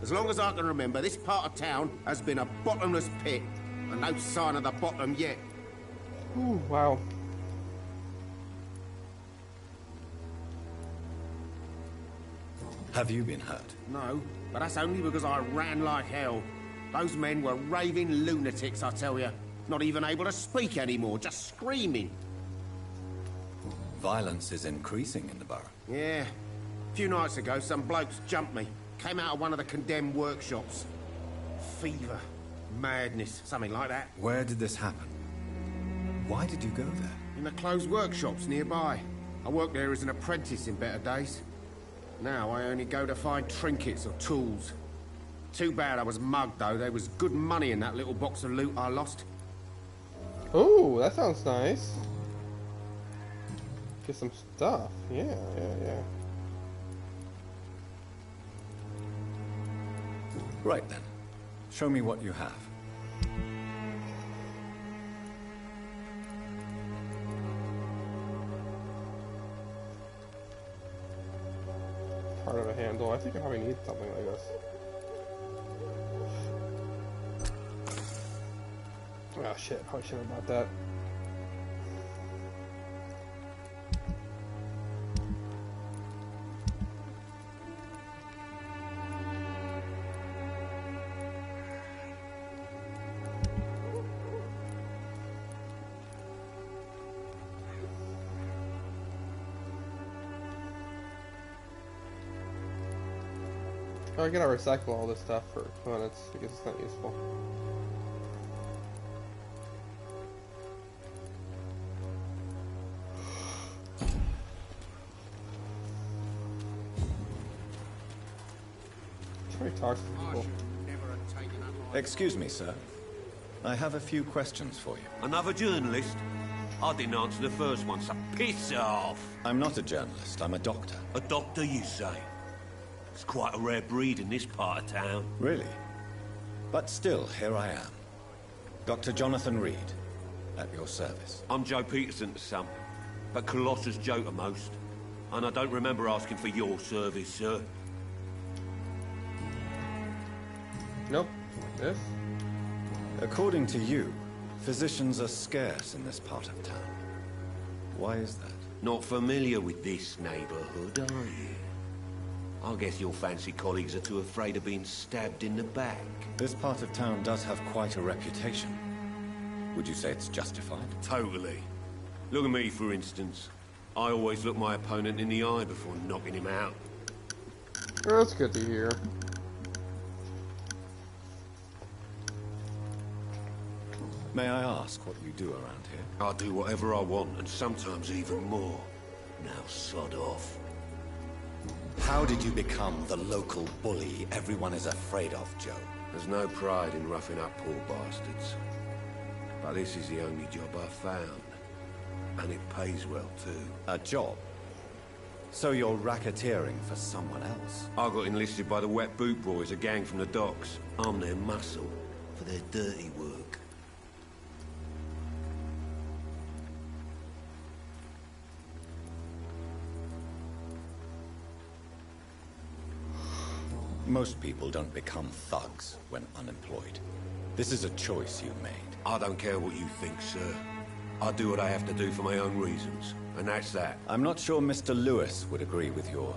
S18: As long as I can remember, this part of town has been a bottomless pit, and no sign of the bottom yet.
S5: Ooh, wow.
S1: Have you been hurt?
S18: No, but that's only because I ran like hell. Those men were raving lunatics, I tell you. Not even able to speak anymore, just screaming.
S1: Violence is increasing in the borough.
S18: Yeah. A few nights ago, some blokes jumped me. Came out of one of the condemned workshops. Fever, madness, something like that.
S1: Where did this happen? Why did you go there?
S18: In the closed workshops nearby. I worked there as an apprentice in better days. Now I only go to find trinkets or tools. Too bad I was mugged, though. There was good money in that little box of loot I lost.
S5: Ooh, that sounds nice. Get some stuff. Yeah.
S1: Right then. Show me what you have.
S5: Part of a handle. I think I probably need something like this. Oh shit, probably should have bought that. I gotta recycle all this stuff for components because it's not useful. Try to talk to people.
S10: Excuse me, sir. I have a few questions for you.
S19: Another journalist? I didn't answer the first one, so piss off!
S10: I'm not a journalist, I'm a doctor.
S19: A doctor, you say? It's quite a rare breed in this part of town.
S10: Really? But still, here I am. Dr. Jonathan Reed, at your service.
S19: I'm Joe Peterson to some, but Colossus Joe to most. And I don't remember asking for your service, sir.
S5: Nope. Yes?
S10: According to you, physicians are scarce in this part of town. Why is that?
S19: Not familiar with this neighborhood, are you? I guess your fancy colleagues are too afraid of being stabbed in the back.
S10: This part of town does have quite a reputation. Would you say it's justified?
S19: Totally. Look at me, for instance. I always look my opponent in the eye before knocking him out.
S5: Well, that's good to hear.
S10: May I ask what you do around here?
S19: I do whatever I want, and sometimes even more. Now sod off.
S10: How did you become the local bully everyone is afraid of, Joe?
S19: There's no pride in roughing up poor bastards. But this is the only job I've found. And it pays well, too.
S10: A job? So you're racketeering for someone else?
S19: I got enlisted by the Wet Boot Boys, a gang from the docks. I'm their muscle for their dirty work.
S10: Most people don't become thugs when unemployed. This is a choice you've made.
S19: I don't care what you think, sir. I do what I have to do for my own reasons, and that's that.
S10: I'm not sure Mr. Lewis would agree with your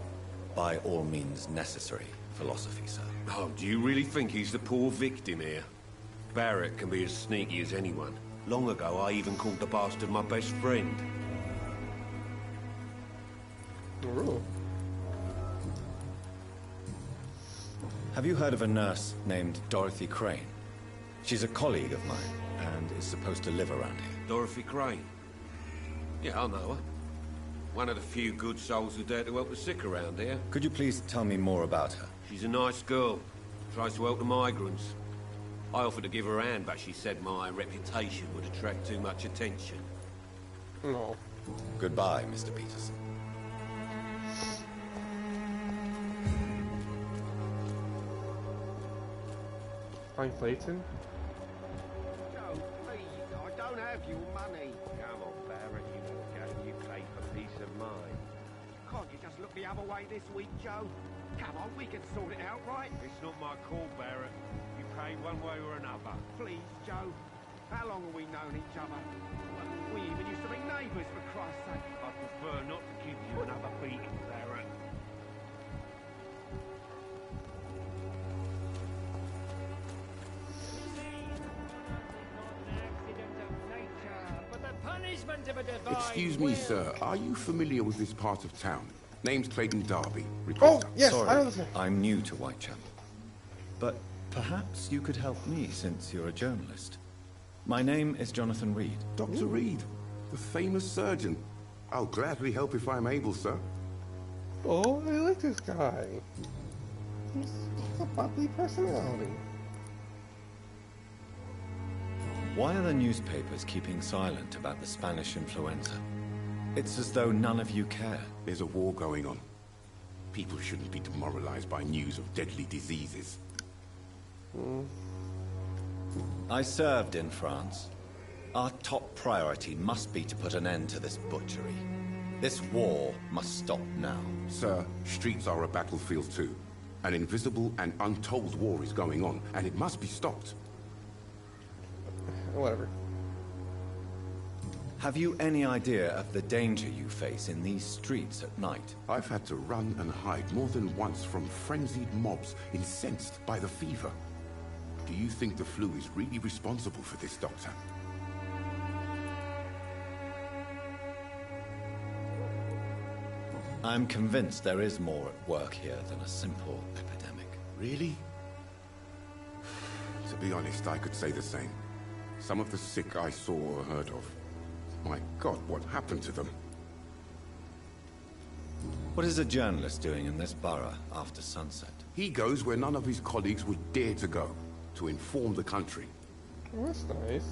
S10: by all means necessary philosophy, sir.
S19: Oh, do you really think he's the poor victim here? Barrett can be as sneaky as anyone. Long ago, I even called the bastard my best friend.
S5: Ooh.
S10: Have you heard of a nurse named Dorothy Crane? She's a colleague of mine, and is supposed to live around here.
S19: Dorothy Crane? Yeah, I know her. One of the few good souls who dare to help the sick around here.
S10: Could you please tell me more about her?
S19: She's a nice girl. Tries to help the migrants. I offered to give her a hand, but she said my reputation would attract too much attention.
S5: No.
S10: Goodbye, Mr. Peterson.
S5: I'm Clayton.
S18: Joe, please, I don't have your money. Come on, Barrett, you know the game you play for peace of mind. Can't you just look the other way this week, Joe? Come on, we can sort it out, right? It's not my call, Barrett. You pay one way or another. Please, Joe. How long have we known each other? Well, we even used to be neighbours, for Christ's sake. I prefer not to give you another beating, Barrett.
S3: Excuse me, sir. Are you familiar with this part of town? Name's Clayton Darby.
S5: Oh, yes,
S10: Sorry,
S5: I know this guy.
S10: I'm new to Whitechapel. But perhaps you could help me since you're a journalist. My name is Jonathan Reed.
S3: Dr. Reed, the famous surgeon. I'll gladly help if I'm able, sir.
S5: Oh, I like this guy. He's a bubbly personality.
S10: Why are the newspapers keeping silent about the Spanish influenza? It's as though none of you care.
S3: There's a war going on. People shouldn't be demoralized by news of deadly diseases.
S10: I served in France. Our top priority must be to put an end to this butchery. This war must stop now.
S3: Sir, streets are a battlefield too. An invisible and untold war is going on, and it must be stopped.
S5: Whatever.
S10: Have you any idea of the danger you face in these streets at night?
S3: I've had to run and hide more than once from frenzied mobs incensed by the fever. Do you think the flu is really responsible for this, Doctor?
S10: I'm convinced there is more at work here than a simple epidemic.
S3: Really? To be honest, I could say the same. Some of the sick I saw or heard of. My God, what happened to them?
S1: What is a journalist doing in this borough after sunset?
S3: He goes where none of his colleagues would dare to go, to inform the country.
S5: Oh, that's nice.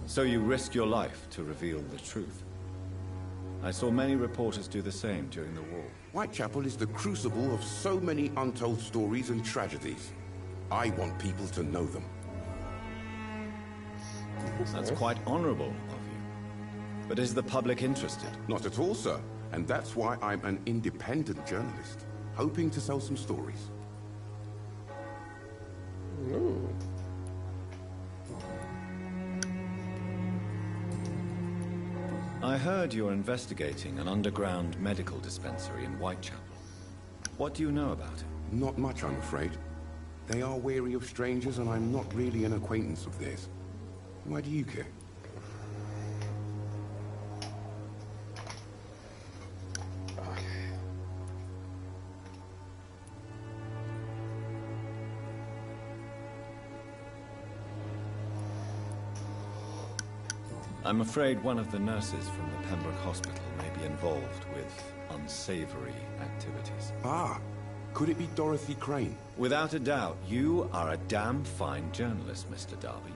S1: So you risk your life to reveal the truth. I saw many reporters do the same during the war.
S3: Whitechapel is the crucible of so many untold stories and tragedies. I want people to know them.
S1: That's quite honorable of you. But is the public interested?
S3: Not at all, sir. And that's why I'm an independent journalist, hoping to sell some stories.
S5: Ooh.
S1: I heard you're investigating an underground medical dispensary in Whitechapel. What do you know about it?
S3: Not much, I'm afraid. They are wary of strangers, and I'm not really an acquaintance of theirs. Why do you care?
S1: I'm afraid one of the nurses from the Pembroke Hospital may be involved with unsavory activities.
S3: Ah, could it be Dorothy Crane?
S1: Without a doubt, you are a damn fine journalist, Mr. Darby.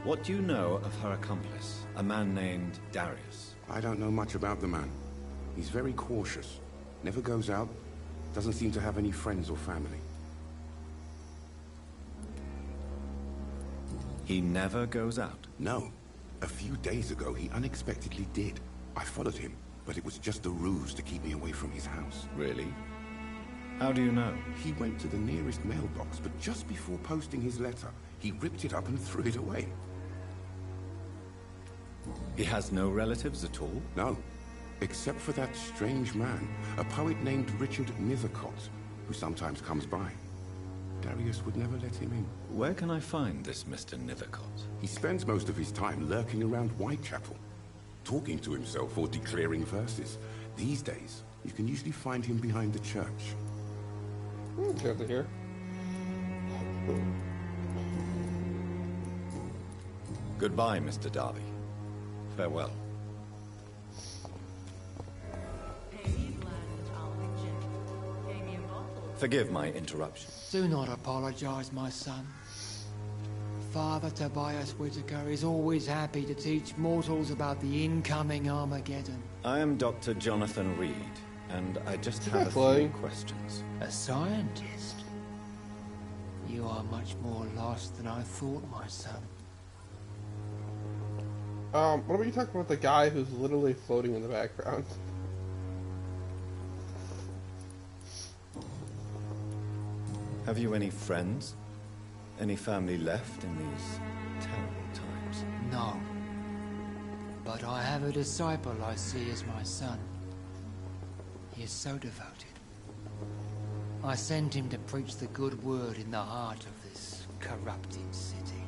S1: What do you know of her accomplice, a man named Darius?
S3: I don't know much about the man. He's very cautious, never goes out, doesn't seem to have any friends or family.
S1: He never goes out?
S3: No. A few days ago, he unexpectedly did. I followed him, but it was just a ruse to keep me away from his house.
S1: Really? How do you know?
S3: He went to the nearest mailbox, but just before posting his letter, he ripped it up and threw it away.
S1: He has no relatives at all?
S3: No, except for that strange man, a poet named Richard Nethercott, who sometimes comes by. Darius would never let him in.
S1: Where can I find this Mr. Nethercott?
S3: He spends most of his time lurking around Whitechapel, talking to himself or declaring verses. These days, you can usually find him behind the church.
S5: Good to hear.
S1: Goodbye, Mr. Darby. Farewell. Forgive my interruption.
S20: Do not apologize, my son. Father Tobias Whitaker is always happy to teach mortals about the incoming Armageddon.
S1: I am Dr. Jonathan Reed, and I just have a few questions.
S20: A scientist? You are much more lost than I thought, my son.
S5: What about you talking about the guy who's literally floating in the background?
S1: Have you any friends? Any family left in these terrible times?
S20: No. But I have a disciple I see as my son. He is so devoted. I sent him to preach the good word in the heart of this corrupted city.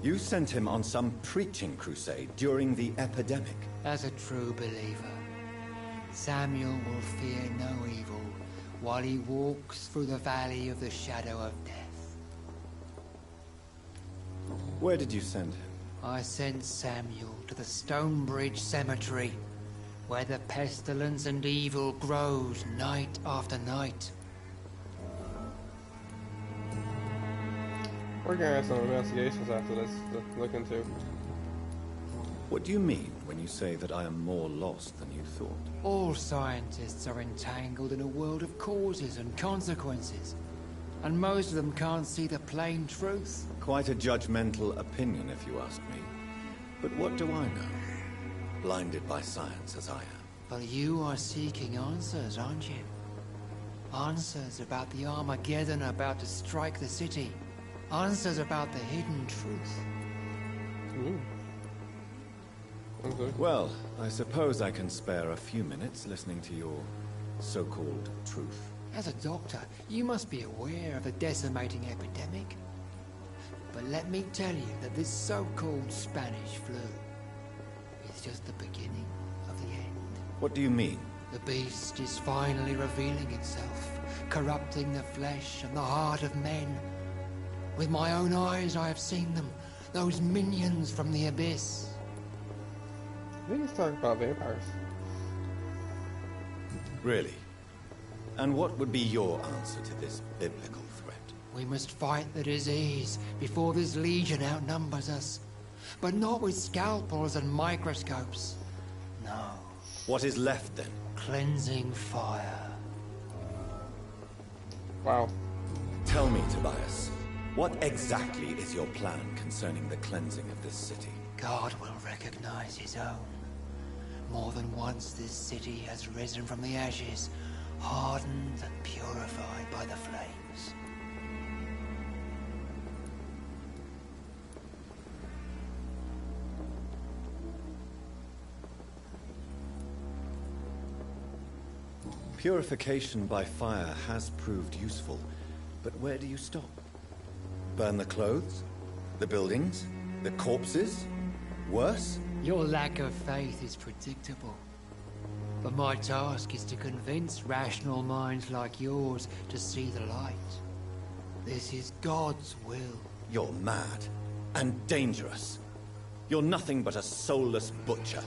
S1: You sent him on some preaching crusade during the epidemic.
S20: As a true believer, Samuel will fear no evil while he walks through the valley of the shadow of death.
S1: Where did you send him?
S20: I sent Samuel to the Stonebridge Cemetery, where the pestilence and evil grows night after night.
S5: We're gonna have some investigations after this to look into.
S1: What do you mean when you say that I am more lost than you thought?
S20: All scientists are entangled in a world of causes and consequences, and most of them can't see the plain truth.
S1: Quite a judgmental opinion, if you ask me. But what do I know? Blinded by science as I am.
S20: But you are seeking answers, aren't you? Answers about the Armageddon about to strike the city. Answers about the hidden truth.
S1: Well, I suppose I can spare a few minutes listening to your so-called truth.
S20: As a doctor, you must be aware of the decimating epidemic. But let me tell you that this so-called Spanish flu is just the beginning of the end.
S1: What do you mean?
S20: The beast is finally revealing itself, corrupting the flesh and the heart of men. With my own eyes, I have seen them. Those minions from the abyss.
S5: I think he's talking about vampires.
S10: Really? And what would be your answer to this biblical threat?
S20: We must fight the disease before this legion outnumbers us. But not with scalpels and microscopes. No.
S10: What is left then?
S20: Cleansing fire.
S5: Wow.
S10: Tell me, Tobias, what exactly is your plan concerning the cleansing of this city?
S20: God will recognize his own. More than once this city has risen from the ashes, hardened and purified by the flames.
S10: Purification by fire has proved useful, but where do you stop? Burn the clothes? The buildings? The corpses? Worse?
S20: Your lack of faith is predictable. But my task is to convince rational minds like yours to see the light. This is God's will.
S10: You're mad. And dangerous. You're nothing but a soulless butcher.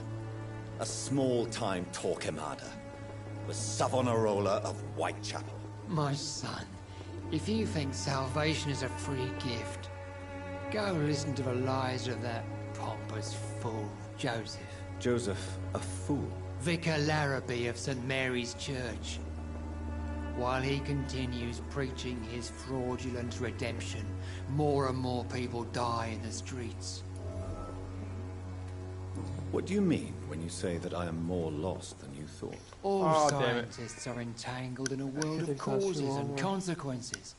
S10: A small-time Torquemada. The Savonarola of Whitechapel.
S20: My son, if you think salvation is a free gift, go listen to the lies of that pompous fool, Joseph.
S10: Joseph, a fool?
S20: Vicar Larrabee of St. Mary's Church. While he continues preaching his fraudulent redemption, more and more people die in the streets.
S10: What do you mean when you say that I am more lost than you thought?
S20: All scientists are entangled in a world of causes and consequences.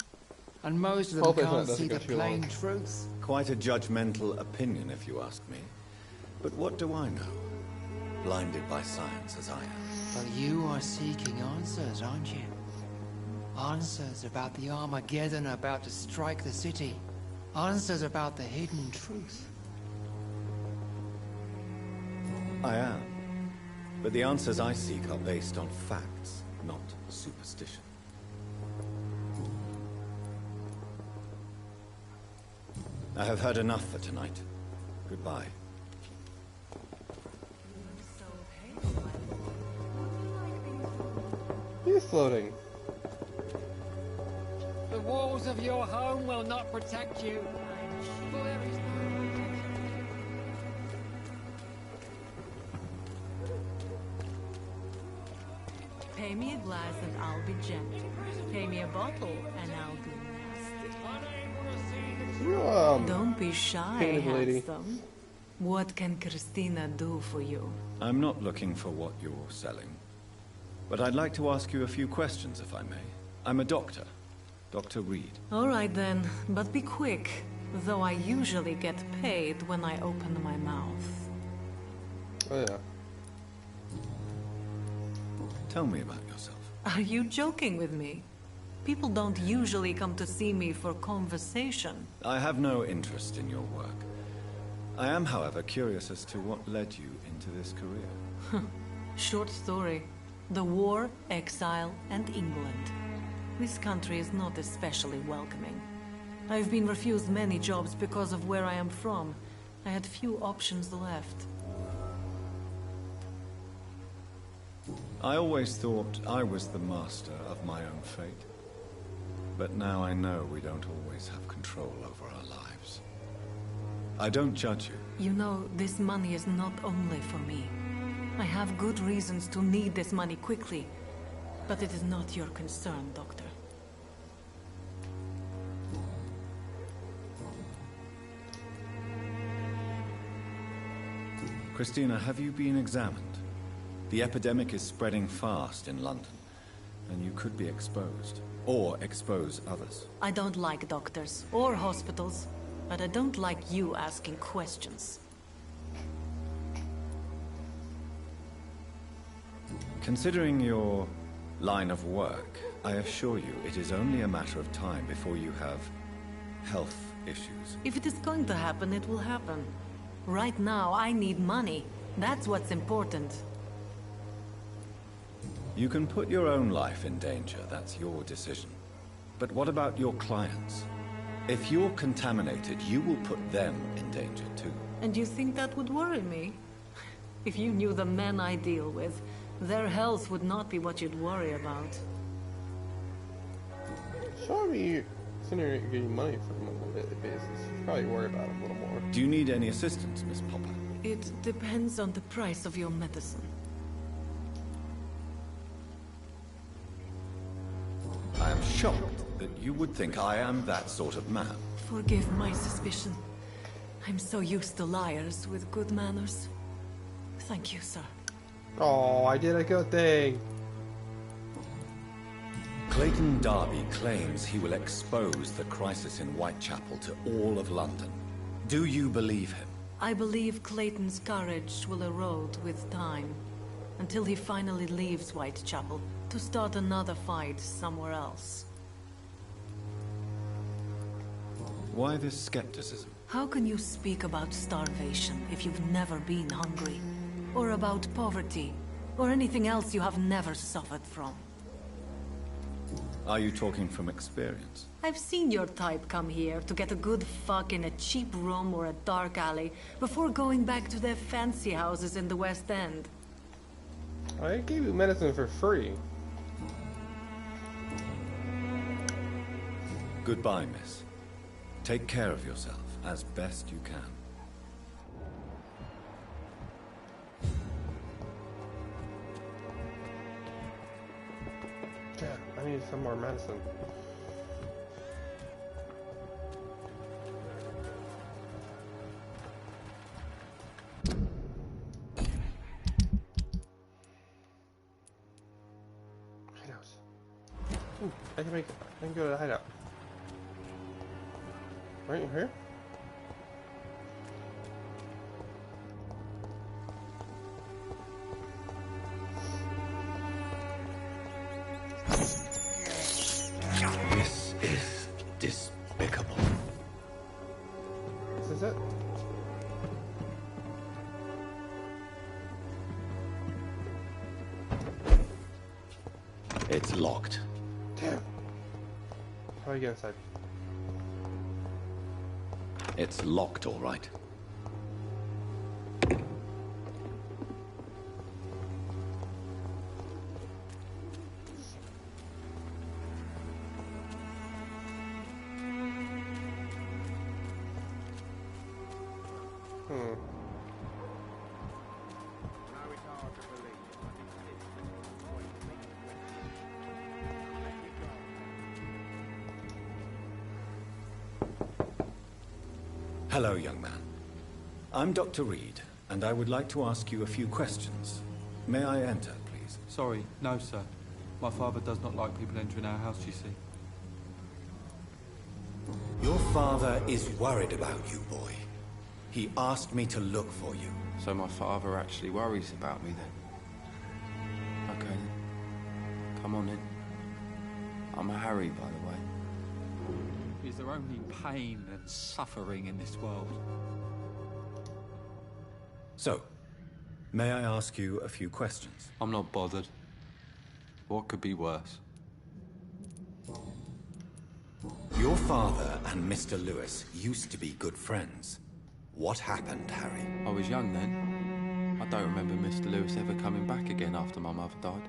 S20: And most of them can't see the plain truth.
S10: Quite a judgmental opinion, if you ask me. But what do I know? Blinded by science as I am.
S20: But you are seeking answers, aren't you? Answers about the Armageddon about to strike the city. Answers about the hidden truth.
S10: I am. But the answers I seek are based on facts, not superstition. I have heard enough for tonight. Goodbye.
S5: He's floating.
S20: The walls of your home will not protect you. For there is
S21: Pay me a glass and I'll be gentle. Pay me a bottle and I'll be nasty. Don't be shy, handsome. What can Christina do for you?
S10: I'm not looking for what you're selling. But I'd like to ask you a few questions, if I may. I'm a doctor. Dr. Reed.
S21: All right then, but be quick. Though I usually get paid when I open my mouth.
S5: Oh yeah.
S10: Tell me about yourself.
S21: Are you joking with me? People don't usually come to see me for conversation.
S10: I have no interest in your work. I am, however, curious as to what led you into this career.
S21: Short story. The war, exile, and England. This country is not especially welcoming. I've been refused many jobs because of where I am from. I had few options left.
S10: I always thought I was the master of my own fate. But now I know we don't always have control over our lives. I don't judge you.
S21: You know, this money is not only for me. I have good reasons to need this money quickly. But it is not your concern, Doctor.
S10: Christina, have you been examined? The epidemic is spreading fast in London, and you could be exposed, or expose others.
S21: I don't like doctors or hospitals, but I don't like you asking questions.
S10: Considering your line of work, I assure you it is only a matter of time before you have health issues.
S21: If it is going to happen, it will happen. Right now, I need money. That's what's important.
S10: You can put your own life in danger, that's your decision. But what about your clients? If you're contaminated, you will put them in danger too.
S21: And you think that would worry me? If you knew the men I deal with, their health would not be what you'd worry about.
S5: Show me, considering it getting money from a business, you probably worry about it a little more.
S10: Do you need any assistance, Miss Popper?
S21: It depends on the price of your medicine.
S10: I am shocked that you would think I am that sort of man.
S21: Forgive my suspicion. I'm so used to liars with good manners. Thank you, sir.
S5: Oh, I did a good thing.
S10: Clayton Darby claims he will expose the crisis in Whitechapel to all of London. Do you believe him?
S21: I believe Clayton's courage will erode with time, until he finally leaves Whitechapel to start another fight somewhere else.
S10: Why this skepticism?
S21: How can you speak about starvation if you've never been hungry? Or about poverty? Or anything else you have never suffered from?
S10: Are you talking from experience?
S21: I've seen your type come here to get a good fuck in a cheap room or a dark alley before going back to their fancy houses in the West End.
S5: I gave you medicine for free.
S10: Goodbye, miss. Take care of yourself as best you can.
S5: Yeah, I need some more medicine. Hideouts. Ooh, I can go to the hideout. Right in here?
S10: This is despicable.
S5: This is it?
S10: It's locked.
S5: Damn. How do I get inside?
S10: It's locked, all right. Hello, young man. I'm Dr. Reed, and I would like to ask you a few questions. May I enter, please?
S4: Sorry, no, sir. My father does not like people entering our house, you see.
S1: Your father is worried about you, boy. He asked me to look for you.
S22: So my father actually worries about me then? Okay then. Come on in. I'm a Harry, by the way.
S4: Is there only pain and suffering in this world?
S10: So, may I ask you a few questions?
S22: I'm not bothered. What could be worse?
S1: Your father and Mr. Lewis used to be good friends. What happened, Harry?
S22: I was young then. I don't remember Mr. Lewis ever coming back again after my mother died.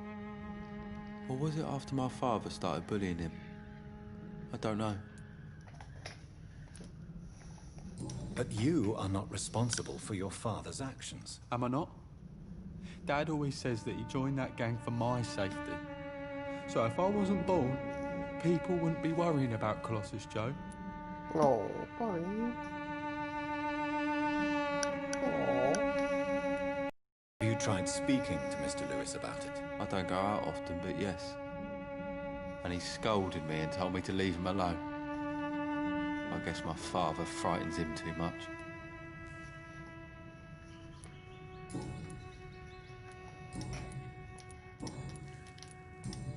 S22: Or was it after my father started bullying him? I don't know.
S10: But you are not responsible for your father's actions.
S4: Am I not? Dad always says that he joined that gang for my safety. So if I wasn't born, people wouldn't be worrying about Colossus Joe.
S5: Oh, buddy.
S10: Have you tried speaking to Mr. Lewis about it?
S22: I don't go out often, but yes. And he scolded me and told me to leave him alone. I guess my father frightens him too much.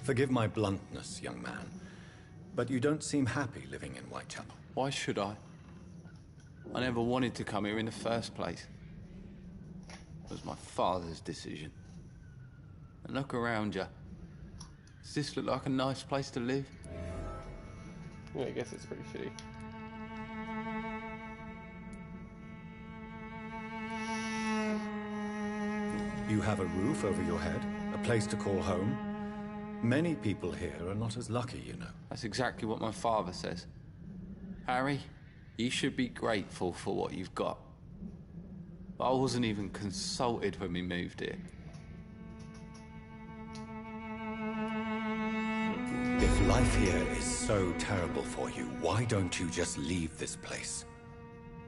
S10: Forgive my bluntness, young man, but you don't seem happy living in Whitechapel.
S22: Why should I? I never wanted to come here in the first place. It was my father's decision. And look around you. Does this look like a nice place to live?
S5: Yeah, I guess it's pretty shitty.
S10: You have a roof over your head, a place to call home. Many people here are not as lucky, you know.
S22: That's exactly what my father says. Harry, you should be grateful for what you've got. I wasn't even consulted when we moved here.
S10: If life here is so terrible for you, why don't you just leave this place?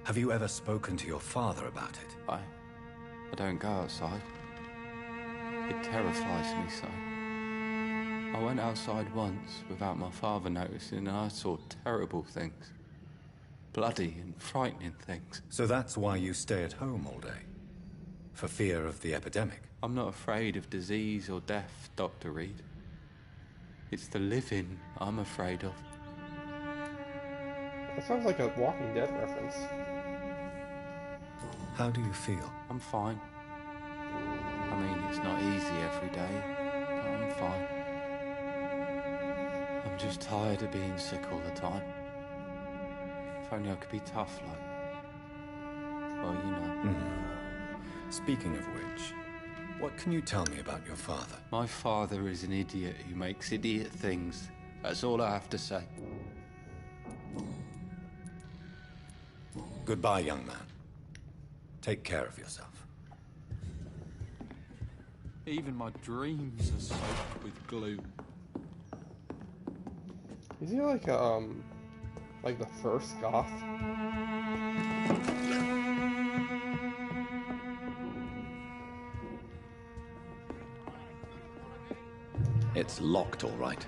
S10: Have you ever spoken to your father about it?
S22: I don't go outside. It terrifies me so. I went outside once without my father noticing and I saw terrible things. Bloody and frightening things.
S10: So that's why you stay at home all day? For fear of the epidemic?
S22: I'm not afraid of disease or death, Dr. Reed. It's the living I'm afraid of.
S5: That sounds like a Walking Dead reference.
S10: How do you feel?
S22: I'm fine. I mean, it's not easy every day, but I'm fine. I'm just tired of being sick all the time. If only I could be tough like... Well, you know.
S10: Speaking of which, what can you tell me about your father?
S22: My father is an idiot who makes idiot things. That's all I have to say.
S10: Goodbye, young man. Take care of yourself.
S4: Even my dreams are soaked with glue.
S5: Is he like the first goth?
S10: It's locked, all right.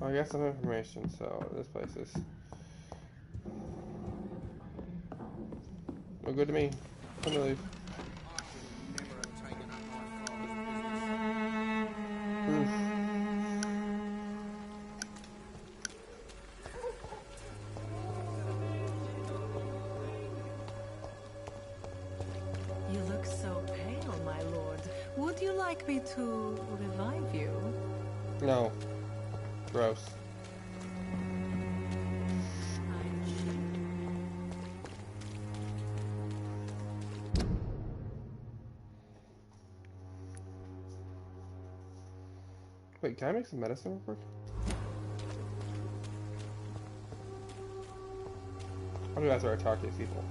S5: I got some information, so this place is... No good to me. I'm gonna leave.
S21: You look so pale, my lord. Would you like me to revive you?
S5: No. Gross. Wait, can I make some medicine real quick? I'll do that after I talk to these people.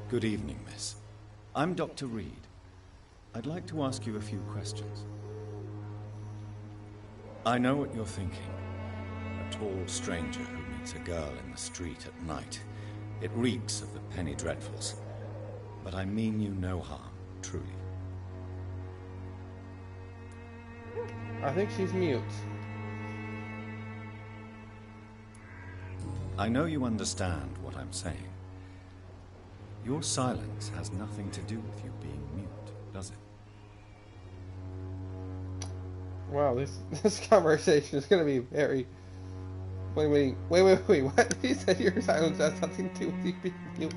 S10: Good evening, miss. I'm Dr. Reed. I'd like to ask you a few questions. I know what you're thinking. A tall stranger who meets a girl in the street at night. It reeks of the penny dreadfuls. But I mean you no harm, truly.
S5: I think she's mute.
S10: I know you understand what I'm saying. Your silence has nothing to do with you being mute, does it?
S5: Wow, this conversation is going to be very... Wait, what? He said your silence has nothing to do with you being mute.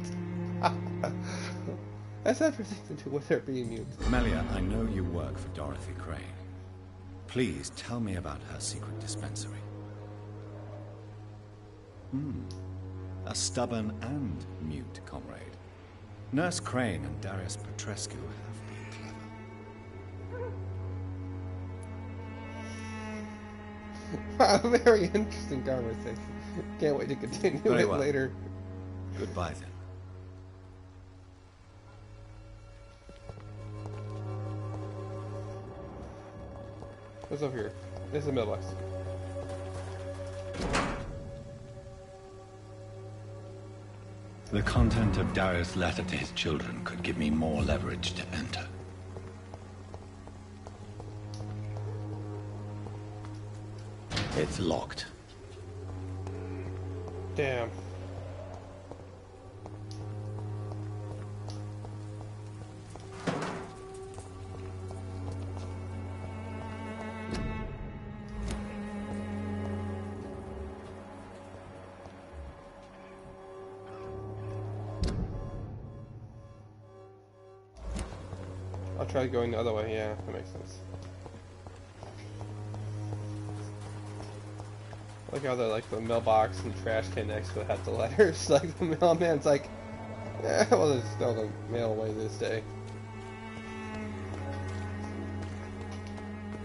S5: That's everything to do with her being mute.
S10: Melia, I know you work for Dorothy Crane. Please tell me about her secret dispensary. A stubborn and mute comrade. Nurse Crane and Darius Petrescu have been clever.
S5: Wow, very interesting conversation. Can't wait to continue
S10: Very
S5: it
S10: well.
S5: later.
S10: Goodbye then.
S5: What's over here? This is the mailbox.
S11: The content of Darius' letter to his children could give me more leverage to enter. It's locked.
S5: Damn. I'll try going the other way. Yeah, that makes sense. I like how they're like the mailbox and trash can next to it has the letters. Like the mailman's like, yeah, well, there's still the mail away this day.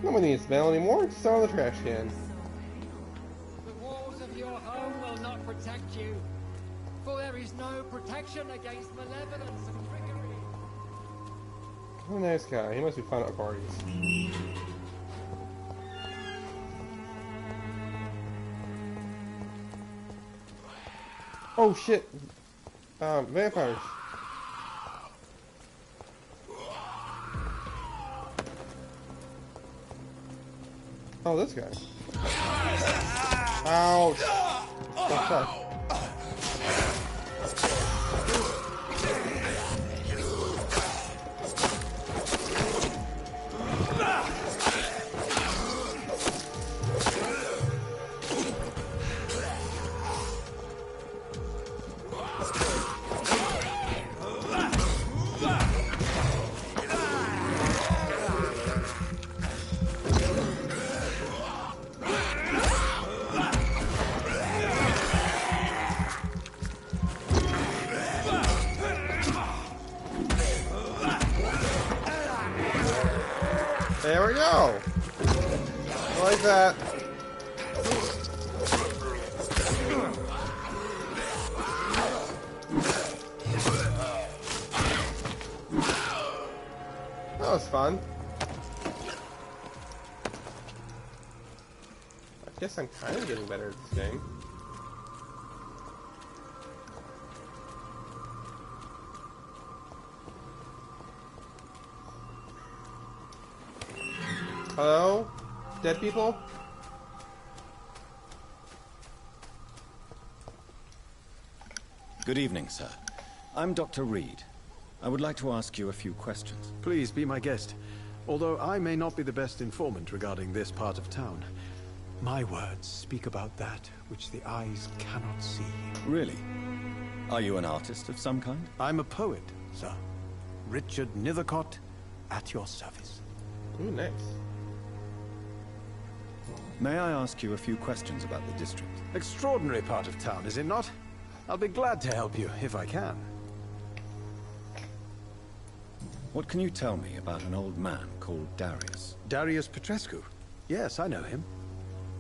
S5: Nobody needs mail anymore. It's on the trash can.
S7: The walls of your home will not protect you, for there is no protection against malevolence and trickery.
S5: What a nice guy. He must be fun at parties. Oh shit! Vampires. Oh, this guy. Ouch! Oh, fuck. There we go. Like that. That was fun. I guess I'm kind of getting better at this game. Hello? Dead people?
S10: Good evening, sir. I'm Dr. Reed. I would like to ask you a few questions.
S8: Please be my guest. Although I may not be the best informant regarding this part of town, my words speak about that which the eyes cannot see.
S10: Really? Are you an artist of some kind?
S8: I'm a poet, sir. Richard Nethercott, at your service.
S5: Ooh, nice.
S10: May I ask you a few questions about the district?
S8: Extraordinary part of town, is it not? I'll be glad to help you, if I can.
S10: What can you tell me about an old man called Darius?
S8: Darius Petrescu? Yes, I know him.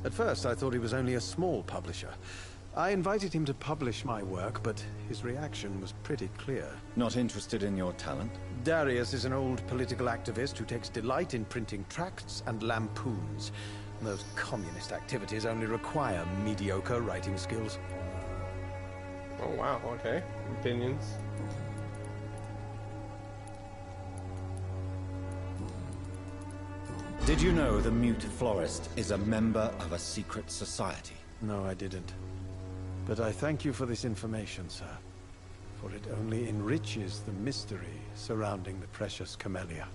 S8: At first, I thought he was only a small publisher. I invited him to publish my work, but his reaction was pretty clear.
S10: Not interested in your talent?
S8: Darius is an old political activist who takes delight in printing tracts and lampoons. Those communist activities only require mediocre writing skills.
S5: Oh wow, okay. Opinions.
S10: Did you know the Mute Florist is a member of a secret society?
S8: No, I didn't. But I thank you for this information, sir. For it only enriches the mystery surrounding the precious camellia.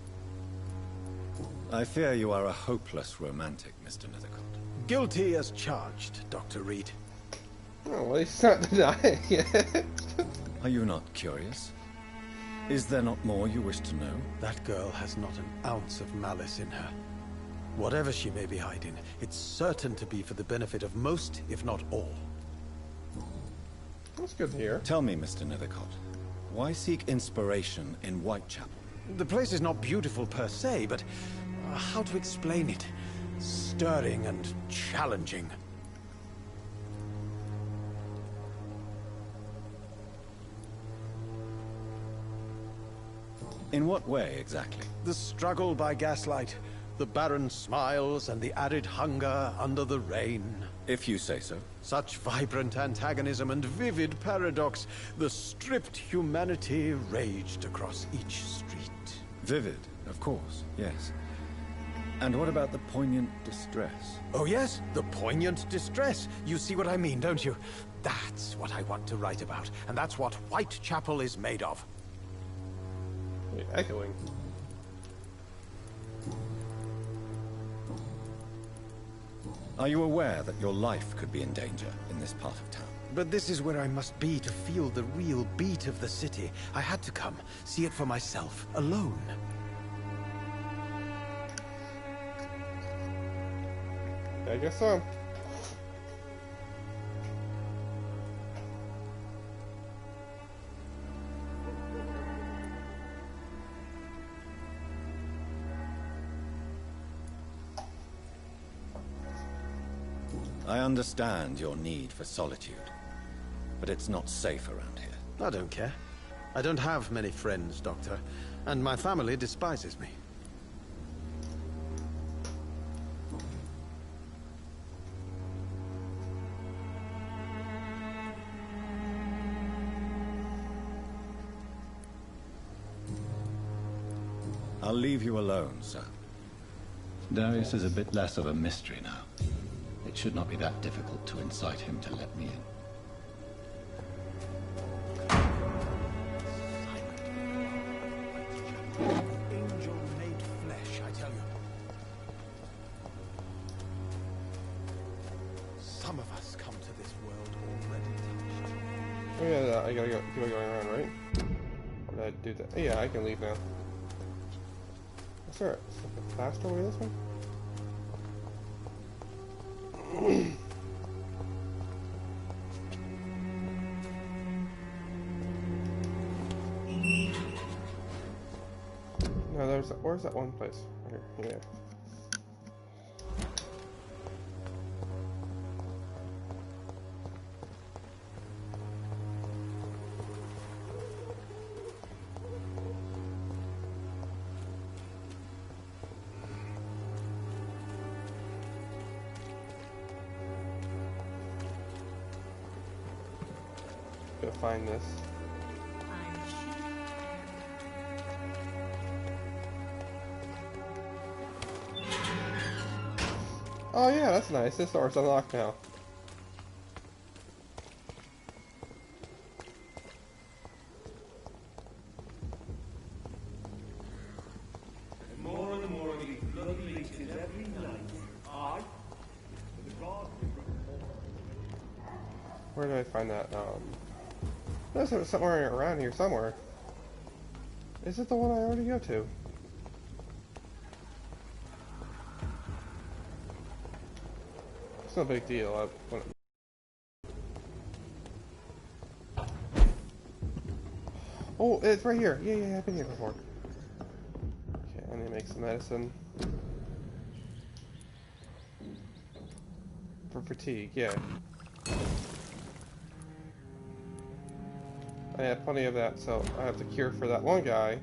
S10: I fear you are a hopeless romantic, Mr. Nethercott.
S8: Guilty as charged, Dr. Reed.
S5: Oh, well, he's not denying it.
S10: Are you not curious? Is there not more you wish to know?
S8: That girl has not an ounce of malice in her. Whatever she may be hiding, it's certain to be for the benefit of most, if not all.
S5: That's good to hear.
S10: Tell me, Mr. Nethercott, why seek inspiration in Whitechapel?
S8: The place is not beautiful per se, but how to explain it? Stirring and challenging.
S10: In what way, exactly?
S8: The struggle by gaslight, the barren smiles, and the arid hunger under the rain.
S10: If you say so.
S8: Such vibrant antagonism and vivid paradox, the stripped humanity raged across each street.
S10: Vivid, of course, yes. And what about the poignant distress?
S8: Oh yes, the poignant distress. You see what I mean, don't you? That's what I want to write about, and that's what Whitechapel is made of.
S5: Wait, echoing.
S10: Are you aware that your life could be in danger in this part of town?
S8: But this is where I must be to feel the real beat of the city. I had to come, see it for myself, alone.
S5: I guess so.
S1: I understand your need for solitude, but it's not safe around here.
S8: I don't care. I don't have many friends, Doctor, and my family despises me.
S1: I'll leave you alone, sir.
S11: Darius is a bit less of a mystery now. It should not be that difficult to incite him to let me in.
S14: Angel made flesh, I tell you. Some of us come to this world already touched.
S5: Oh yeah, I gotta keep going around, right? Or did I do that? Oh, yeah, I can leave now. Is there a faster way this way? No, where's that one place? Right here. Yeah. Gotta find this. Oh yeah, that's nice. This door's unlocked now.
S9: More and more of these bloody leeches every night. Aye.
S5: Where did I find that? There's somewhere around here somewhere. Is it the one I already go to? It's no big deal. Oh, it's right here. Yeah, I've been here before. Okay, I need to make some medicine. For fatigue, yeah. I have plenty of that, so I have the cure for that one guy.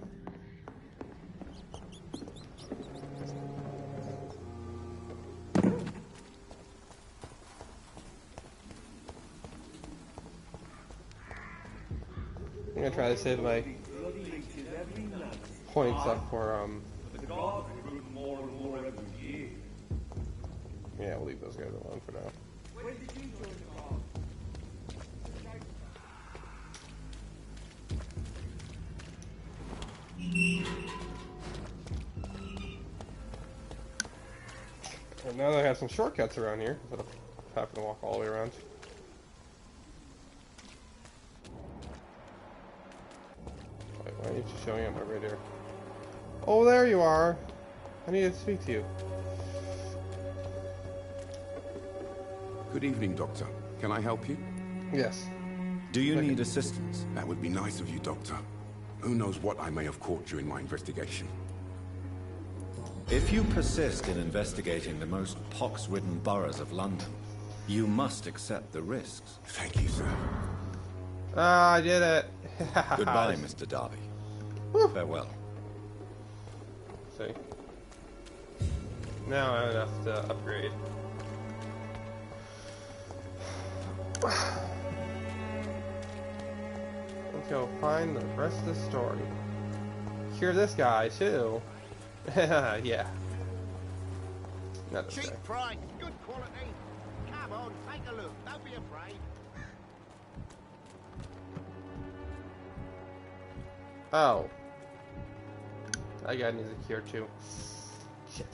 S5: I'm gonna try to save my points up for yeah, we'll leave those guys alone for now. And now that I have some shortcuts around here, instead of having to walk all the way around. Wait, why are you just showing up my radar? Oh, there you are! I need to speak to you.
S3: Good evening, Doctor. Can I help you?
S5: Yes.
S1: Do you need assistance?
S3: That would be nice of you, Doctor. Who knows what I may have caught during my investigation.
S1: If you persist in investigating the most pox-ridden boroughs of London, you must accept the risks.
S3: Thank you, sir.
S5: Ah, I did it.
S1: Goodbye, Mr. Darby. Farewell.
S5: See. Now I have enough to upgrade. Let's go find the rest of the story. Cure this guy too. Yeah. Not this
S9: Cheap
S5: guy.
S9: price, good quality. Come on, take a look. Don't be afraid.
S5: Oh. That guy needs a cure too. Shit.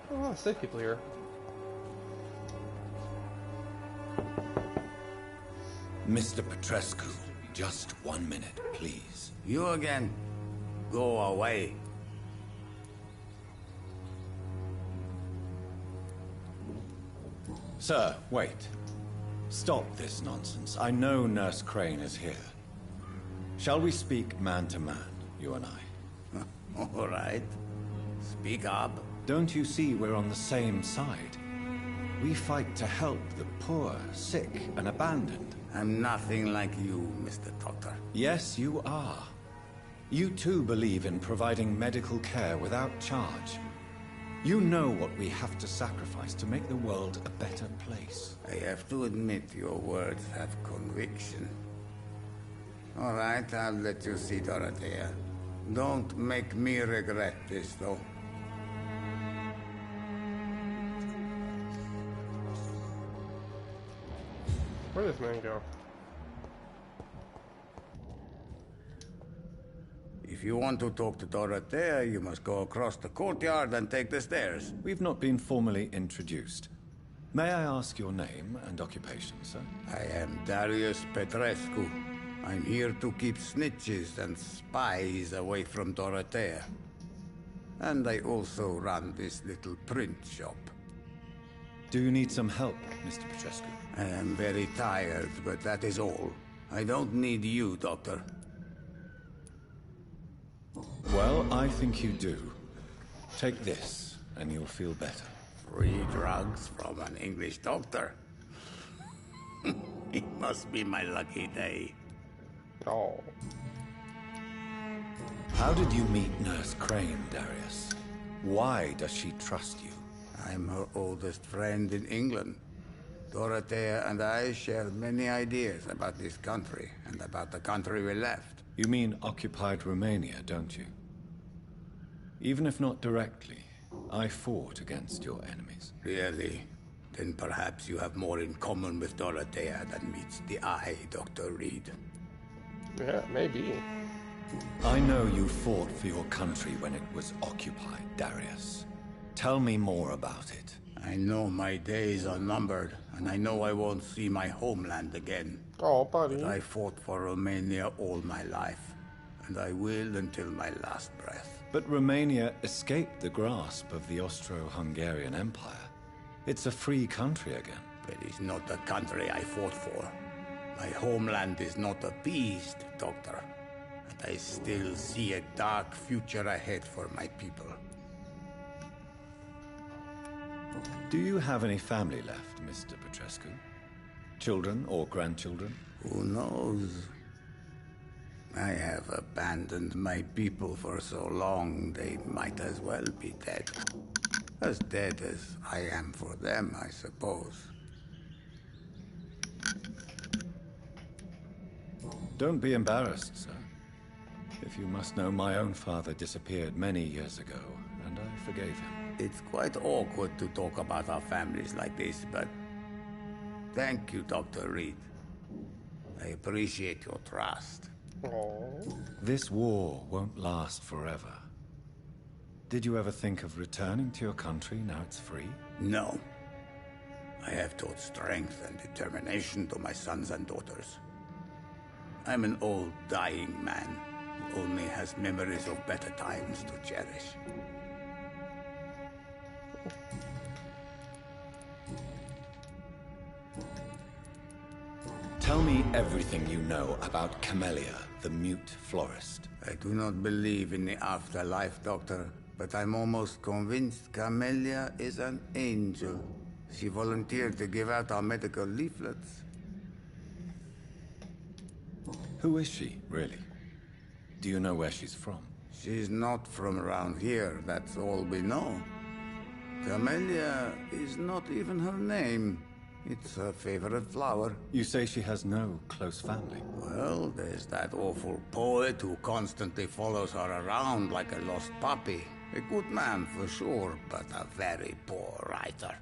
S5: Oh, a lot of sick people here.
S1: Mr. Petrescu, Just 1 minute, please.
S17: You again. Go away.
S1: Sir, wait. Stop this nonsense. I know Nurse Crane is here. Shall we speak man to man, you and I?
S17: All right. Speak up.
S1: Don't you see we're on the same side? We fight to help the poor, sick, and abandoned.
S17: I'm nothing like you, Mr. Doctor.
S1: Yes, you are. You too believe in providing medical care without charge. You know what we have to sacrifice to make the world a better place.
S17: I have to admit your words have conviction. All right, I'll let you see Dorothea. Don't make me regret this, though.
S5: Where does man go?
S17: If you want to talk to Dorothea, you must go across the courtyard and take the stairs.
S1: We've not been formally introduced. May I ask your name and occupation, sir?
S17: I am Darius Petrescu. I'm here to keep snitches and spies away from Dorothea. And I also run this little print shop.
S1: Do you need some help, Mr. Petrescu?
S17: I am very tired, but that is all. I don't need you, Doctor.
S1: Well, I think you do. Take this, and you'll feel better.
S17: Free drugs from an English doctor? It must be my lucky day.
S5: Oh.
S1: How did you meet Nurse Crane, Darius? Why does she trust you?
S17: I'm her oldest friend in England. Dorothea and I share many ideas about this country and about the country we left.
S1: You mean occupied Romania, don't you? Even if not directly, I fought against your enemies.
S17: Really? Then perhaps you have more in common with Dorothea than meets the eye, Dr. Reed.
S5: Yeah, maybe.
S1: I know you fought for your country when it was occupied, Darius. Tell me more about it.
S17: I know my days are numbered, and I know I won't see my homeland again.
S5: Oh, buddy.
S17: But I fought for Romania all my life, and I will until my last breath.
S1: But Romania escaped the grasp of the Austro-Hungarian Empire. It's a free country again.
S17: But it's not the country I fought for. My homeland is not appeased, Doctor. And I still see a dark future ahead for my people.
S1: Do you have any family left, Mr. Petrescu? Children or grandchildren?
S17: Who knows? I have abandoned my people for so long, they might as well be dead. As dead as I am for them, I suppose.
S1: Don't be embarrassed, sir. If you must know, my own father disappeared many years ago, and I forgave him.
S17: It's quite awkward to talk about our families like this, but thank you, Dr. Reed. I appreciate your trust.
S5: Aww.
S1: This war won't last forever. Did you ever think of returning to your country now it's free?
S17: No. I have taught strength and determination to my sons and daughters. I'm an old, dying man who only has memories of better times to cherish.
S1: Tell me everything you know about Camellia, the mute florist.
S17: I do not believe in the afterlife, Doctor, but I'm almost convinced Camellia is an angel. She volunteered to give out our medical leaflets.
S1: Who is she, really? Do you know where she's from?
S17: She's not from around here, that's all we know. Camellia is not even her name. It's her favorite flower.
S1: You say she has no close family?
S17: Well, there's that awful poet who constantly follows her around like a lost puppy. A good man for sure, but a very poor writer.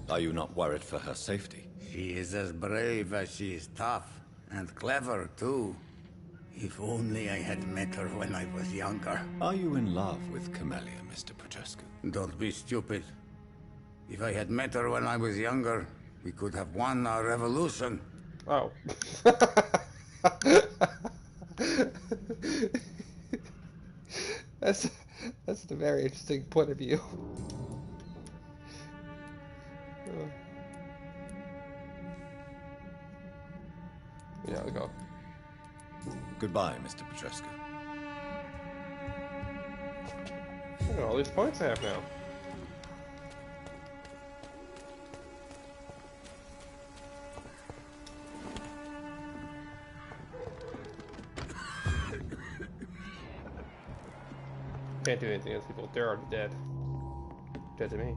S1: Are you not worried for her safety?
S17: She is as brave as she is tough, and clever too. If only I had met her when I was younger.
S1: Are you in love with Camellia, Mr. Petrescu?
S17: Don't be stupid. If I had met her when I was younger, we could have won our revolution.
S5: Oh. That's a very interesting point of view. Yeah, I'll go.
S1: Goodbye, Mr. Petrescu.
S5: Look at all these points I have now. Can't do anything against people. They're already dead. Dead to me.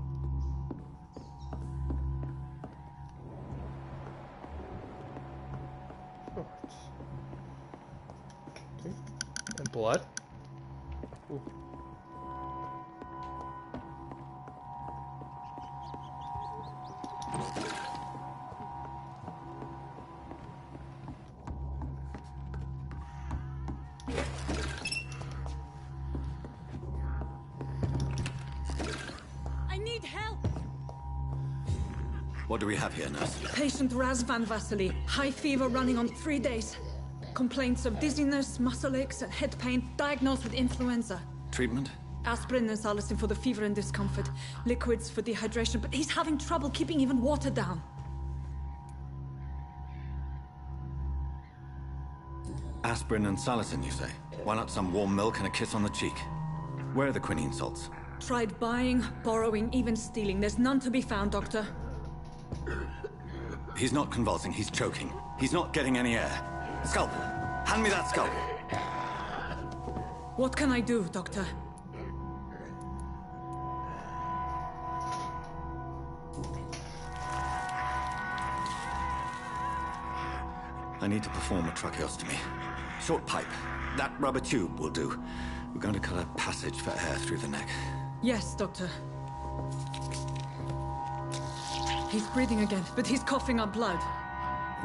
S5: Okay. And blood. Ooh.
S1: What do we have here, nurse?
S13: Patient Razvan Vasily. High fever running on 3 days. Complaints of dizziness, muscle aches, and head pain. Diagnosed with influenza.
S1: Treatment?
S13: Aspirin and salicin for the fever and discomfort. Liquids for dehydration, but he's having trouble keeping even water down.
S1: Aspirin and salicin, you say? Why not some warm milk and a kiss on the cheek? Where are the quinine salts?
S13: Tried buying, borrowing, even stealing. There's none to be found, Doctor.
S1: He's not convulsing, he's choking. He's not getting any air. Scalpel! Hand me that scalpel!
S13: What can I do, Doctor?
S1: I need to perform a tracheostomy. Short pipe. That rubber tube will do. We're going to cut a passage for air through the neck.
S13: Yes, Doctor. He's breathing again, but he's coughing up blood.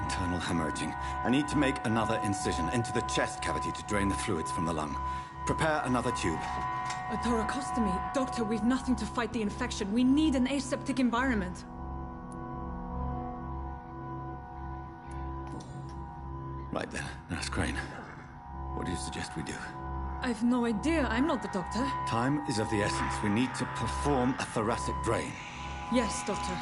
S1: Internal hemorrhaging. I need to make another incision into the chest cavity to drain the fluids from the lung. Prepare another tube.
S13: A thoracostomy? Doctor, we've nothing to fight the infection. We need an aseptic environment.
S1: Right then, Nurse Crane. What do you suggest we do?
S13: I've no idea. I'm not the doctor.
S1: Time is of the essence. We need to perform a thoracic drain.
S13: Yes, Doctor.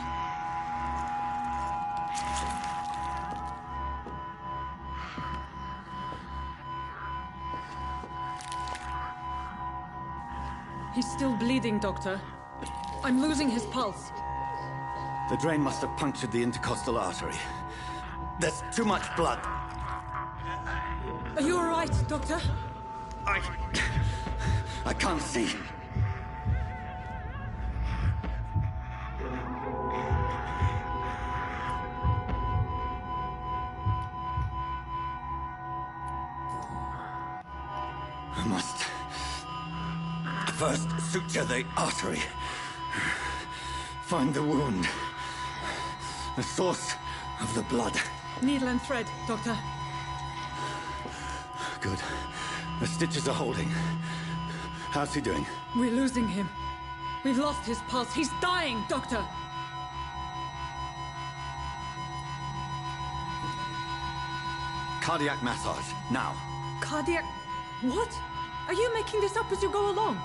S13: He's still bleeding, Doctor. I'm losing his pulse.
S1: The drain must have punctured the intercostal artery. There's too much blood.
S13: Are you all right, Doctor?
S1: I can't see. I must first suture the artery. Find the wound. The source of the blood.
S13: Needle and thread, Doctor.
S1: Good. The stitches are holding. How's he doing?
S13: We're losing him. We've lost his pulse. He's dying, Doctor!
S1: Cardiac massage, now.
S13: Cardiac... What? Are you making this up as you go along?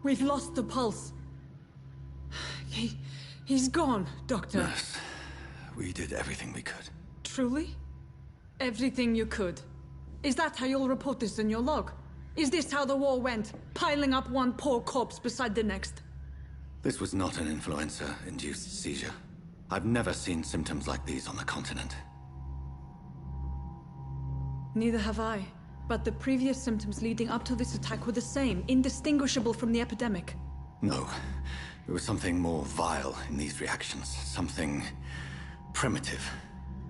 S13: We've lost the pulse. He's gone, Doctor.
S1: Nurse, we did everything we could.
S13: Truly? Everything you could? Is that how you'll report this in your log? Is this how the war went? Piling up one poor corpse beside the next?
S1: This was not an influenza-induced seizure. I've never seen symptoms like these on the continent.
S13: Neither have I. But the previous symptoms leading up to this attack were the same, indistinguishable from the epidemic.
S1: No. There was something more vile in these reactions. Something primitive.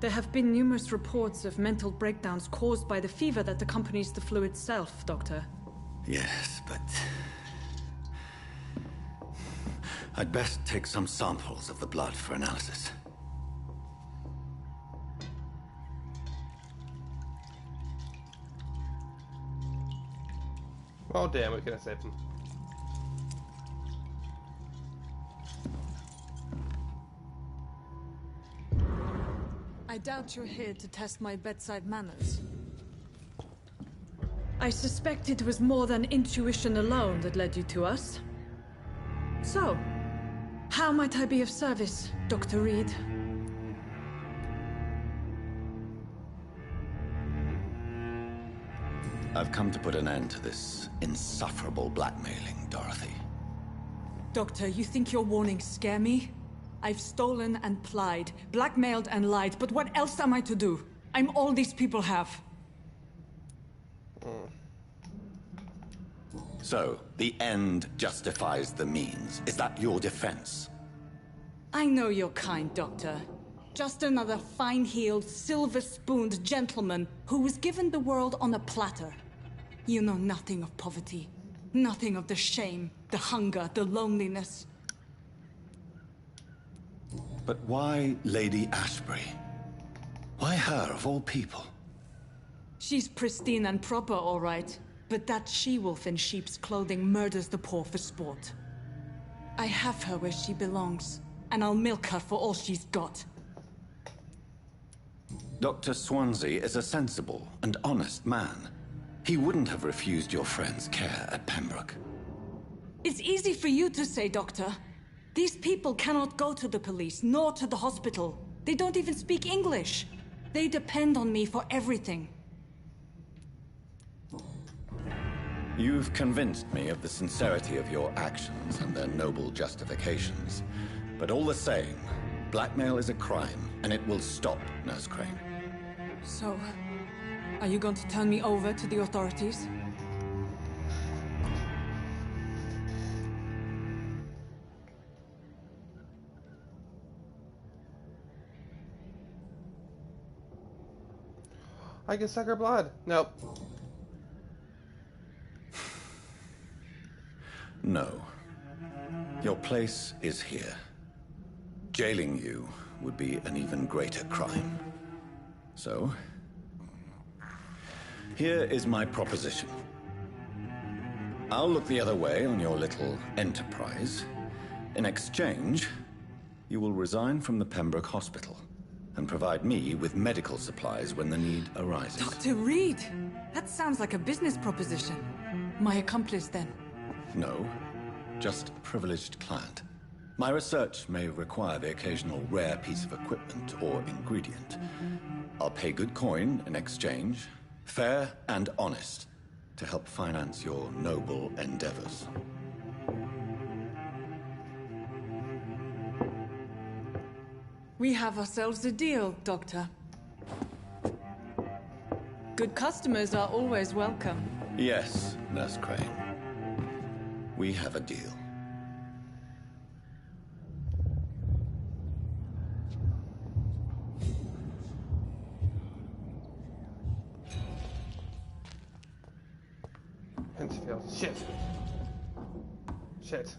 S13: There have been numerous reports of mental breakdowns caused by the fever that accompanies the flu itself, Doctor.
S1: Yes, but... I'd best take some samples of the blood for analysis.
S5: Oh damn, we could have saved him.
S13: I doubt you're here to test my bedside manners. I suspect it was more than intuition alone that led you to us. So, how might I be of service, Dr. Reed?
S1: I've come to put an end to this insufferable blackmailing, Dorothy.
S13: Doctor, you think your warnings scare me? I've stolen and plied, blackmailed and lied, but what else am I to do? I'm all these people have.
S1: So, the end justifies the means. Is that your defense?
S13: I know your kind, Doctor. Just another fine-heeled, silver-spooned gentleman who was given the world on a platter. You know nothing of poverty. Nothing of the shame, the hunger, the loneliness.
S1: But why Lady Ashbury? Why her, of all people?
S13: She's pristine and proper, all right. But that she-wolf in sheep's clothing murders the poor for sport. I have her where she belongs, and I'll milk her for all she's got.
S1: Dr. Swansea is a sensible and honest man. He wouldn't have refused your friend's care at Pembroke.
S13: It's easy for you to say, Doctor. These people cannot go to the police, nor to the hospital. They don't even speak English. They depend on me for everything.
S1: You've convinced me of the sincerity of your actions and their noble justifications. But all the same, blackmail is a crime, and it will stop, Nurse Crane.
S13: So, are you going to turn me over to the authorities?
S5: I can suck her blood. Nope.
S1: No. Your place is here. Jailing you would be an even greater crime. So, here is my proposition. I'll look the other way on your little enterprise. In exchange, you will resign from the Pembroke Hospital and provide me with medical supplies when the need arises.
S13: Dr. Reed! That sounds like a business proposition. My accomplice, then?
S1: No, just a privileged client. My research may require the occasional rare piece of equipment or ingredient. I'll pay good coin in exchange, fair and honest, to help finance your noble endeavors.
S13: We have ourselves a deal, Doctor. Good customers are always welcome.
S1: Yes, Nurse Crane. We have a deal.
S5: Hensfield. Shit. Shit.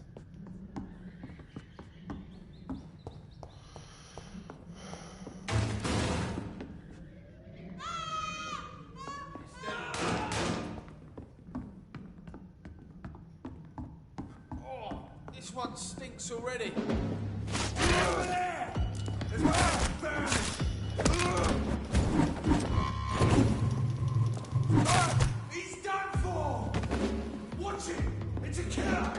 S15: This one stinks already.
S9: He's done for! Watch it! It's a killer!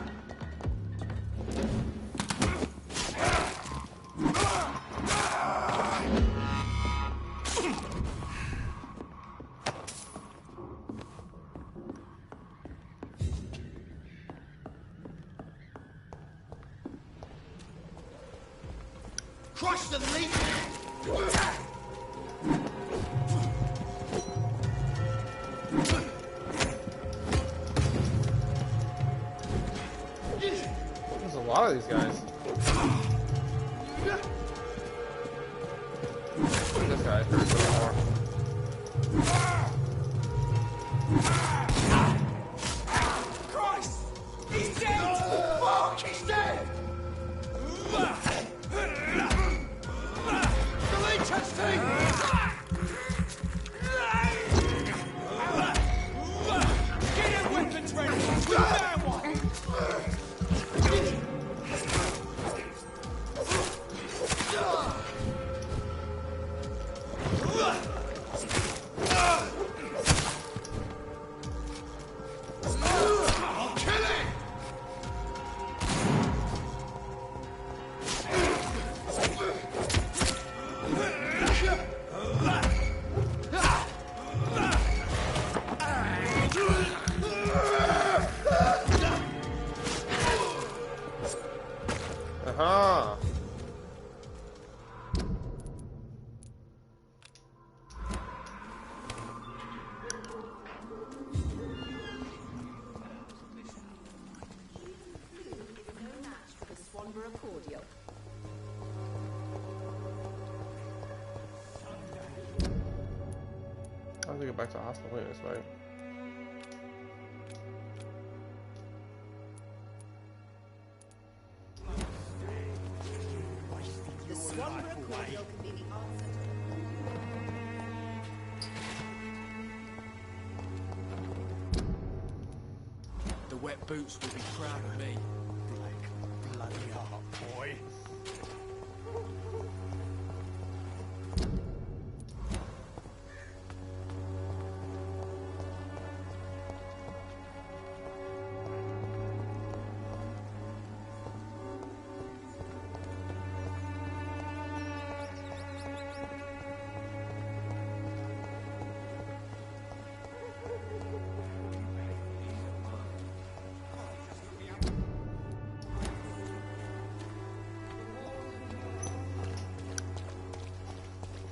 S9: Crush the leech!
S5: There's a lot of these guys. This guy hurts a lot more.
S16: cordial.
S5: I have to go back to the hospital this way.
S16: The Swanborough cordial can be the answer.
S6: The wet boots will be proud of me.
S14: Like bloody heart, boy.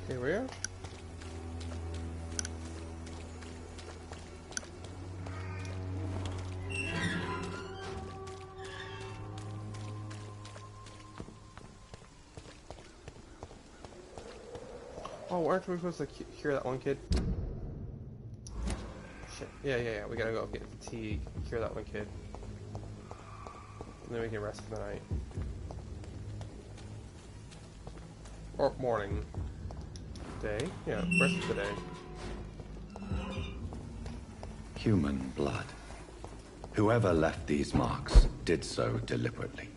S5: Here we are. Oh, aren't we supposed to cure that one kid? Shit. Yeah. We gotta go get fatigue, cure that one kid. And then we can rest for the night. Or morning. Day? Yeah, rest of the day.
S1: Human blood. Whoever left these marks did so deliberately.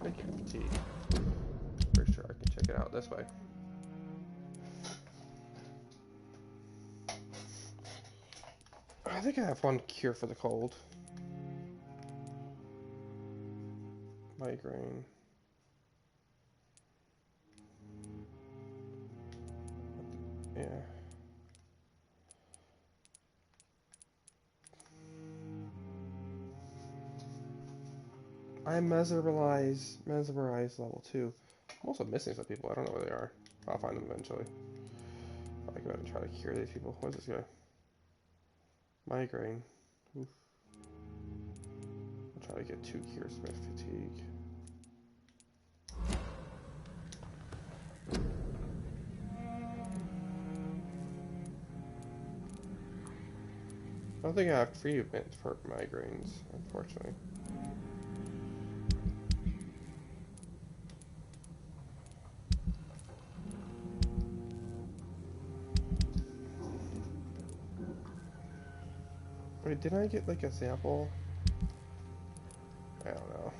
S5: Thank you, fatigue. Pretty sure I can check it out this way. I think I have one cure for the cold. Migraine. Yeah. I'm mesmerized level 2. I'm also missing some people. I don't know where they are. I'll find them eventually. I'll go ahead and try to cure these people. What is this guy? Migraine. Oof. I'll try to get 2 cures with fatigue. I don't think I have treatment for migraines, unfortunately. Wait, did I get like a sample? I don't know.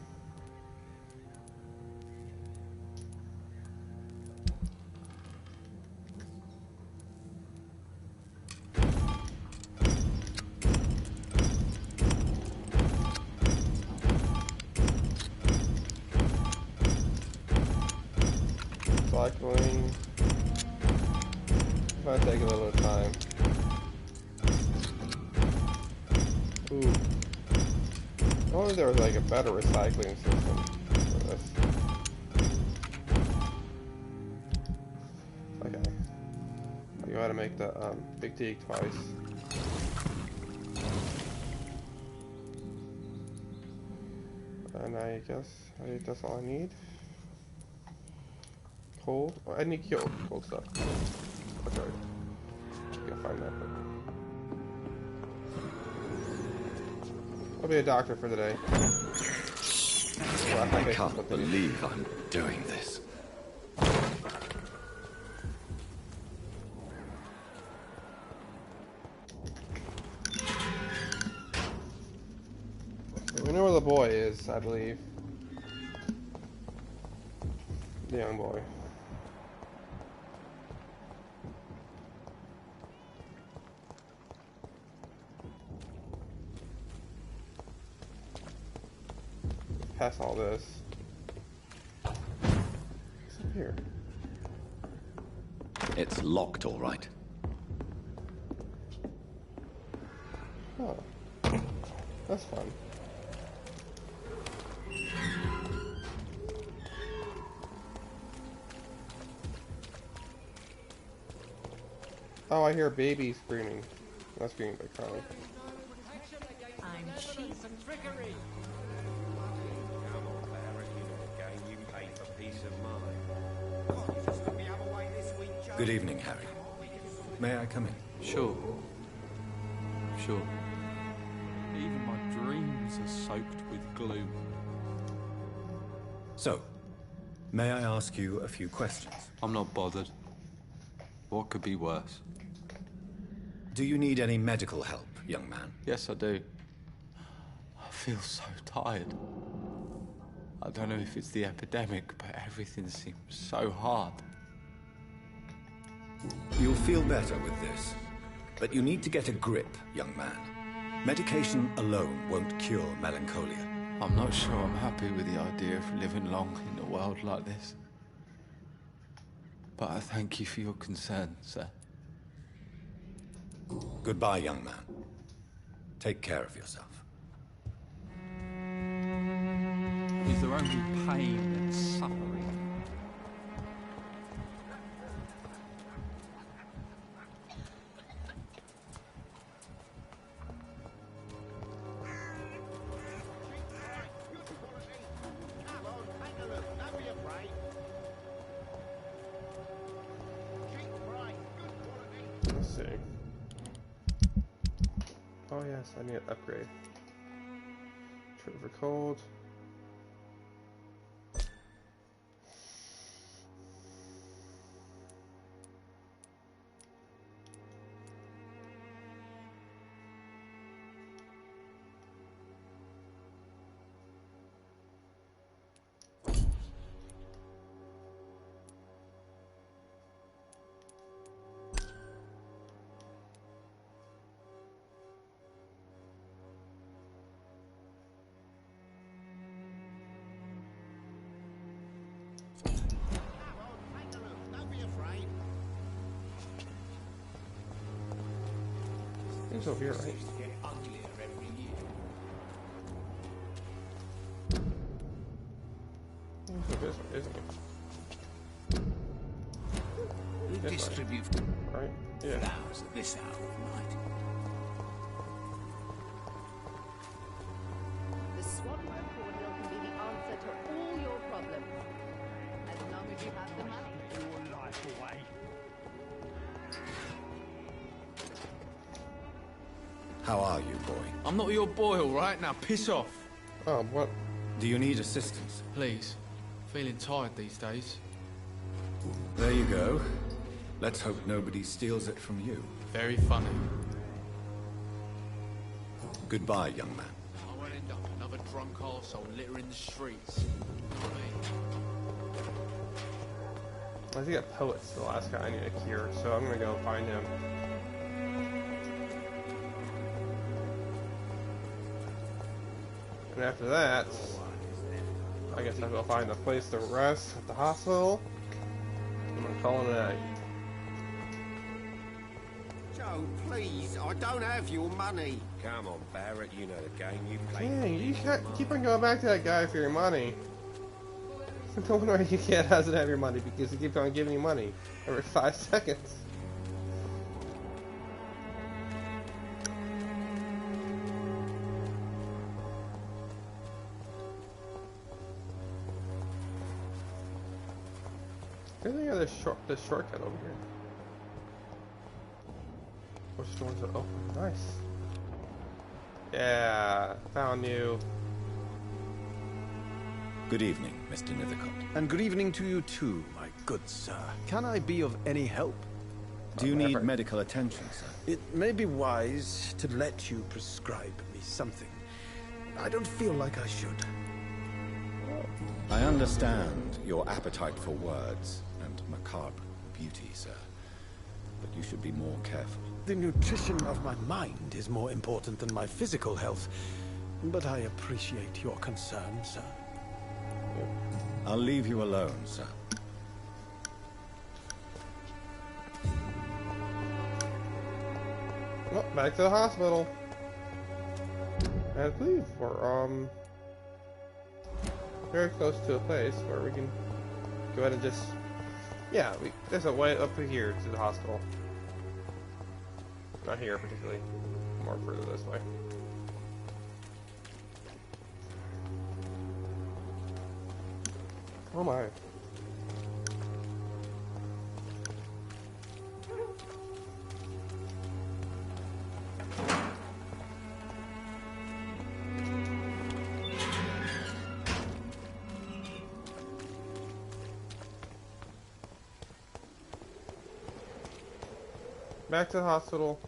S5: Cycling. Might take a little time. Ooh. I wonder if there was like a better recycling system for this. Okay. I go ahead and make the big teak twice. And I guess that's all I need. Cold? Oh, I need cold stuff. That's right. I gotta find that. I'll be a doctor for the day. Well,
S1: I can't believe I'm doing this.
S5: We know where the boy is, I believe. The young boy. Past all this. What's up here?
S1: It's locked, all right.
S5: Oh. That's fun. Oh, I hear a baby screaming. Not screaming, but crying.
S21: I'm cheap.
S1: Good evening, Harry. May I come in?
S4: Sure. Sure. Even my dreams are soaked with gloom.
S1: So, may I ask you a few questions?
S4: I'm not bothered. What could be worse?
S1: Do you need any medical help, young man?
S4: Yes, I do. I feel so tired. I don't know if it's the epidemic, but everything seems so hard.
S1: You'll feel better with this, but you need to get a grip, young man. Medication alone won't cure melancholia.
S4: I'm not sure I'm happy with the idea of living long in a world like this. But I thank you for your concern, sir.
S1: Goodbye, young man. Take care of yourself.
S4: Is there only pain and suffering?
S5: Let's see. Oh yes, I need an upgrade. Trigger for cold. It's over here, right? It's over this way, isn't it?
S17: You
S5: This way.
S17: distribute
S5: Right? Yeah.
S17: flowers at this hour of night.
S2: The Swanborough cordial can be the answer to all your problems. As long as you have the money.
S9: Your life away.
S1: How are you, boy?
S6: I'm not your boy, all right? Now piss off.
S5: Oh, what?
S1: Do you need assistance?
S6: Please. Feeling tired these days.
S1: There you go. Let's hope nobody steals it from you.
S6: Very funny.
S1: Goodbye, young man.
S6: I won't end up another drunk arsehole littering the streets.
S5: I think that poet's the last guy I need to cure, so I'm gonna go find him. And after that, I guess I'll go find a place to rest at the hospital. I'm gonna call it a night.
S18: Joe, please, I don't have your money.
S19: Come on, Barrett, you know the game you play.
S5: Dang, you can't keep on going back to that guy for your money. No wonder your kid doesn't have your money, because he keeps on giving you money every 5 seconds. I think I have this shortcut over here. Which doors are open? Nice. Yeah, found you.
S1: Good evening, Mr. Nethercott.
S8: And good evening to you too, my good sir. Can I be of any help?
S1: Do you need medical attention, sir?
S8: It may be wise to let you prescribe me something. I don't feel like I should.
S1: I understand your appetite for words and macabre beauty, sir. But you should be more careful.
S8: The nutrition of my mind is more important than my physical health. But I appreciate your concern, sir.
S1: I'll leave you alone, sir.
S5: Well, back to the hospital. And I believe we're very close to a place where we can go ahead and just, yeah, there's a way up here to the hospital. Not here particularly. More further this way. Oh my. Back to the hospital.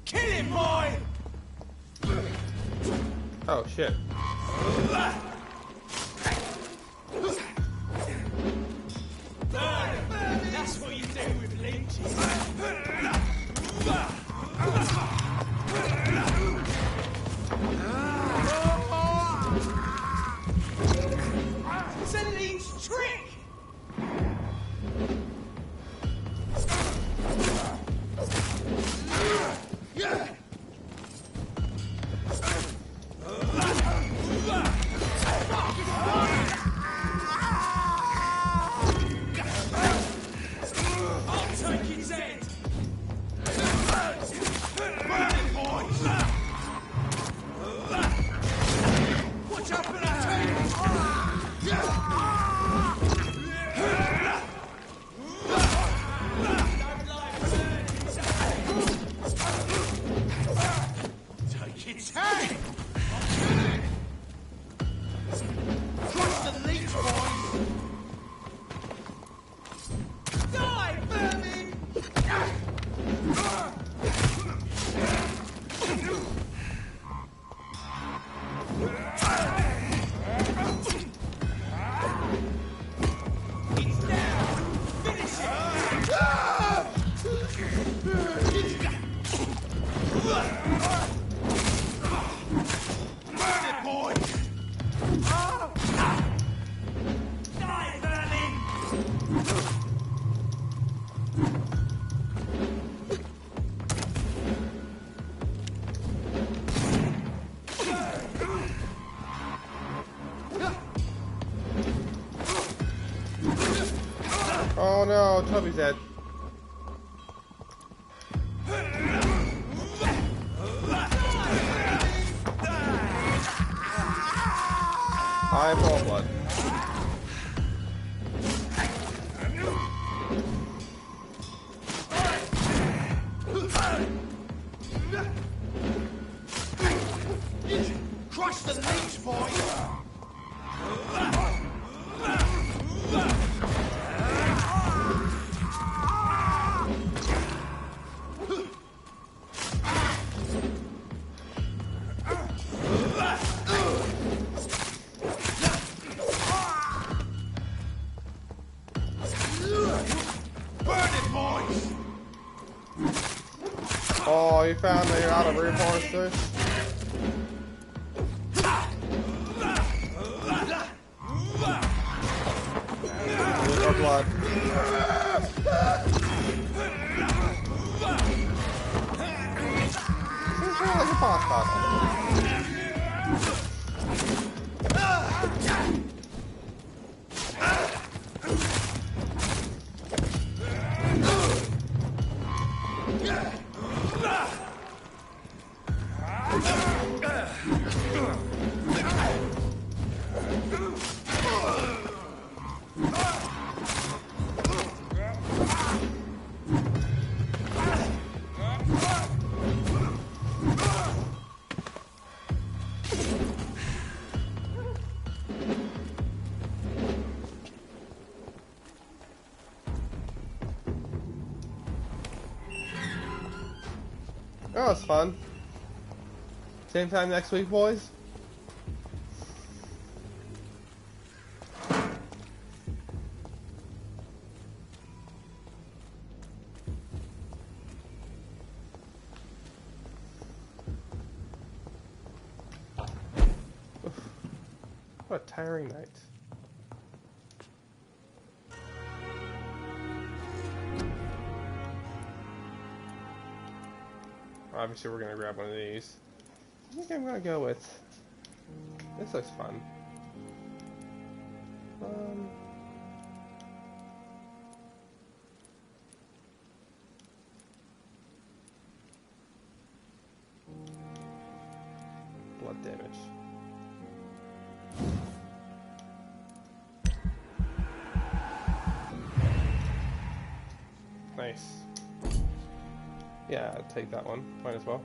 S15: Kill him, boy!
S5: Oh shit.
S15: That's what you do with leeches. It's a leech trick! I'll take his head! Burn it, boys! Watch out for the take its head! Crush the leech, boys! Die, vermin! It's down! Finish it! Burn it, boys! Die, vermin!
S5: Oh no, Toby's dead. I'm full of blood.
S15: Crush the leech, boys! Burn it, boys!
S5: Oh, you found that you're out of reinforcements? More blood. This is like a boss battle. That was fun. Same time next week, boys. What a tiring night. obviously we're gonna grab one of these. I think I'm gonna go with... This looks fun. Blood damage. Nice. Yeah, I'd take that one. Might as well.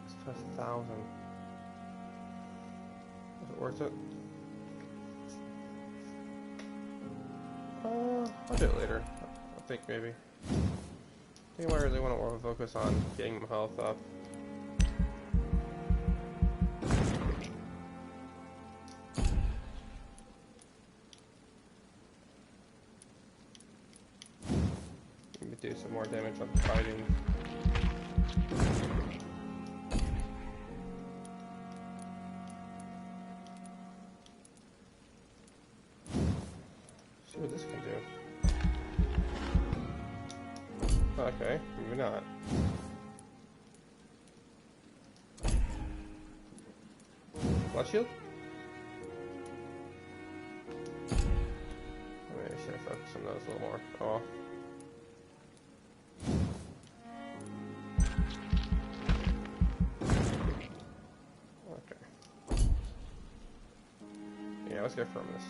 S5: It's plus 1,000. Is it worth it? I'll do it later. I think maybe. I think I really want to focus on getting my health up. Maybe do some more damage on fighting. See what this can do. Okay, maybe not. Blood shield? Maybe I should have focused on those a little more. Oh. Okay. Yeah, let's go from this.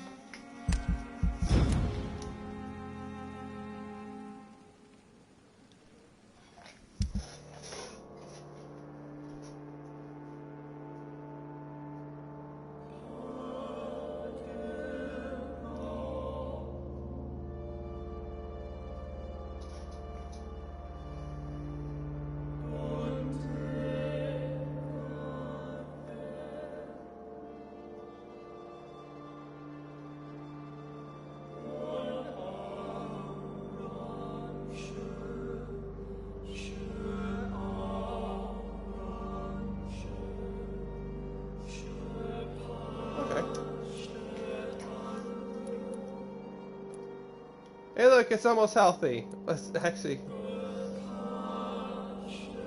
S5: Hey look, it's almost healthy. Let's actually...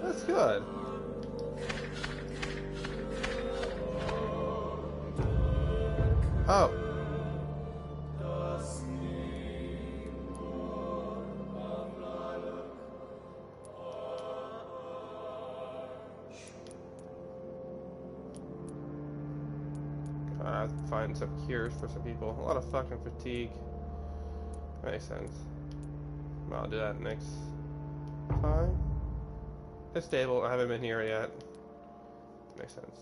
S5: That's good. Oh. I have to find some cures for some people. A lot of fucking fatigue. Makes sense. I'll do that next time. It's stable. I haven't been here yet. Makes sense.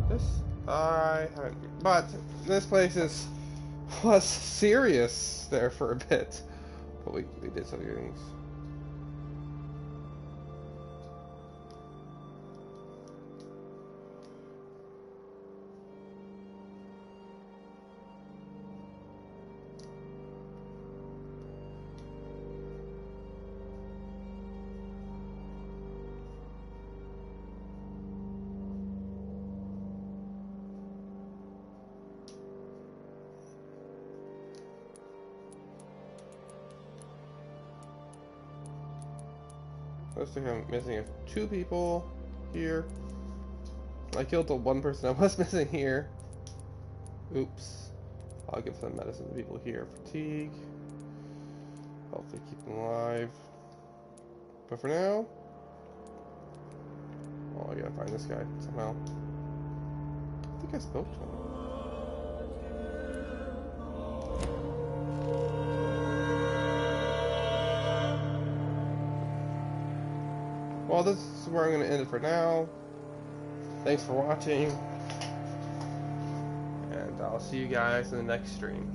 S5: This I haven't. But this place was serious there for a bit. But we did some things. Looks like I'm missing 2 people here. I killed the 1 person I was missing here. Oops. I'll give some medicine to people here. Fatigue. Hopefully keep them alive. But for now... Oh, I gotta find this guy somehow. I think I spoke to him. Well, this is where I'm going to end it for now. Thanks for watching. And I'll see you guys in the next stream.